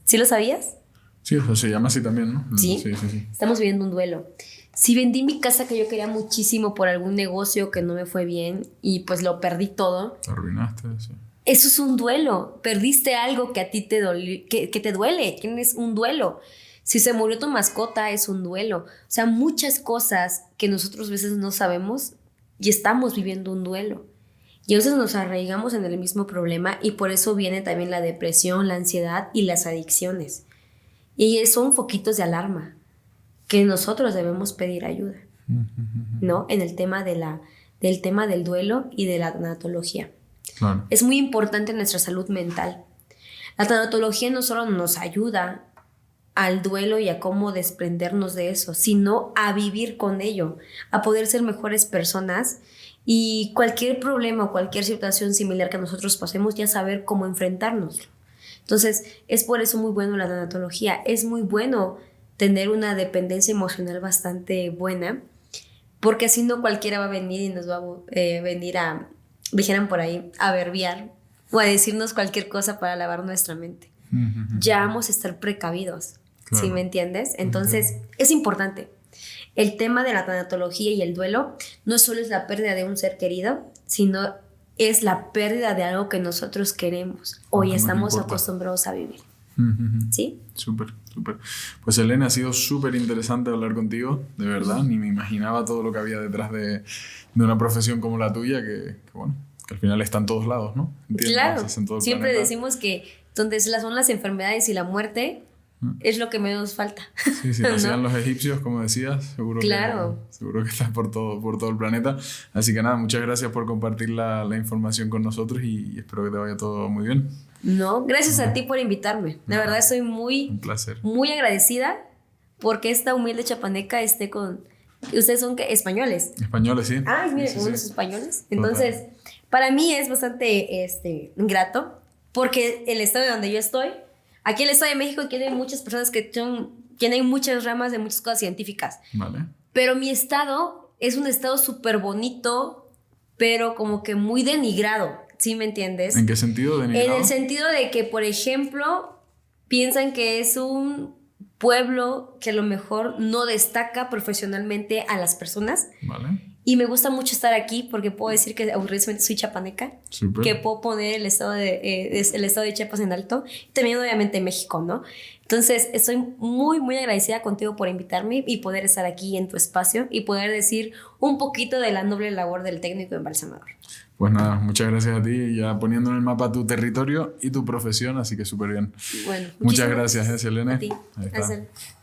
¿Sí lo sabías? Sí, eso se llama así también, ¿no? Sí. Estamos viviendo un duelo. Si vendí mi casa que yo quería muchísimo por algún negocio que no me fue bien y pues lo perdí todo. Te arruinaste, sí. Eso es un duelo. Perdiste algo que a ti te duele. Tienes un duelo. Si se murió tu mascota, es un duelo. O sea, muchas cosas que nosotros a veces no sabemos y estamos viviendo un duelo. Y a veces nos arraigamos en el mismo problema y por eso viene también la depresión, la ansiedad y las adicciones. Y son foquitos de alarma que nosotros debemos pedir ayuda, ¿no? En el tema del tema del duelo y de la tanatología. Claro. Es muy importante nuestra salud mental. La tanatología no solo nos ayuda al duelo y a cómo desprendernos de eso, sino a vivir con ello, a poder ser mejores personas y cualquier problema o cualquier situación similar que nosotros pasemos, ya saber cómo enfrentarnos. Entonces, es por eso muy bueno la tanatología. Es muy bueno tener una dependencia emocional bastante buena, porque así no cualquiera va a venir y nos va a venir a, dijeran por ahí, a verbiar o a decirnos cualquier cosa para lavar nuestra mente. Ya vamos a estar precavidos, claro. ¿Sí me entiendes? Entonces, es importante. El tema de la tanatología y el duelo no solo es la pérdida de un ser querido, sino es la pérdida de algo que nosotros queremos o ya estamos acostumbrados a vivir. ¿Sí? Súper. Pues Elena, ha sido súper interesante hablar contigo, de verdad. Ni me imaginaba todo lo que había detrás de una profesión como la tuya, que bueno, que al final está en todos lados, ¿no? ¿Entiendes? Claro, Es en todo el siempre planeta. decimos que donde son las enfermedades y la muerte es lo que menos falta. Sí, sí, lo hacían los egipcios, como decías, Claro. seguro que está por todo el planeta. Así que nada, muchas gracias por compartir la información con nosotros y espero que te vaya todo muy bien. No, gracias a ti por invitarme. La verdad estoy Un muy, placer. muy agradecida porque esta humilde chapaneca esté con... Ustedes son españoles. Españoles, sí. Ay, mire, Sí, como sí, los sí. españoles. Entonces, para mí es bastante grato porque el estado de donde yo estoy, aquí el Estado de México tiene muchas personas que tienen muchas ramas de muchas cosas científicas. Vale. Pero mi estado es un estado súper bonito, pero como que muy denigrado, ¿sí me entiendes? ¿En qué sentido? En el sentido de que, por ejemplo, piensan que es un pueblo que a lo mejor no destaca profesionalmente a las personas. Vale. Y me gusta mucho estar aquí porque puedo decir que aburridamente soy chapaneca, Súper. que puedo poner el estado de Chiapas en alto, y también obviamente México, ¿no? Entonces estoy muy, muy agradecida contigo por invitarme y poder estar aquí en tu espacio y poder decir un poquito de la noble labor del técnico embalsamador. Pues nada, muchas gracias a ti, ya poniendo en el mapa tu territorio y tu profesión, así que súper bien. Bueno, Muchas muchísimas gracias, Selene. a ti. Ahí está. Gracias.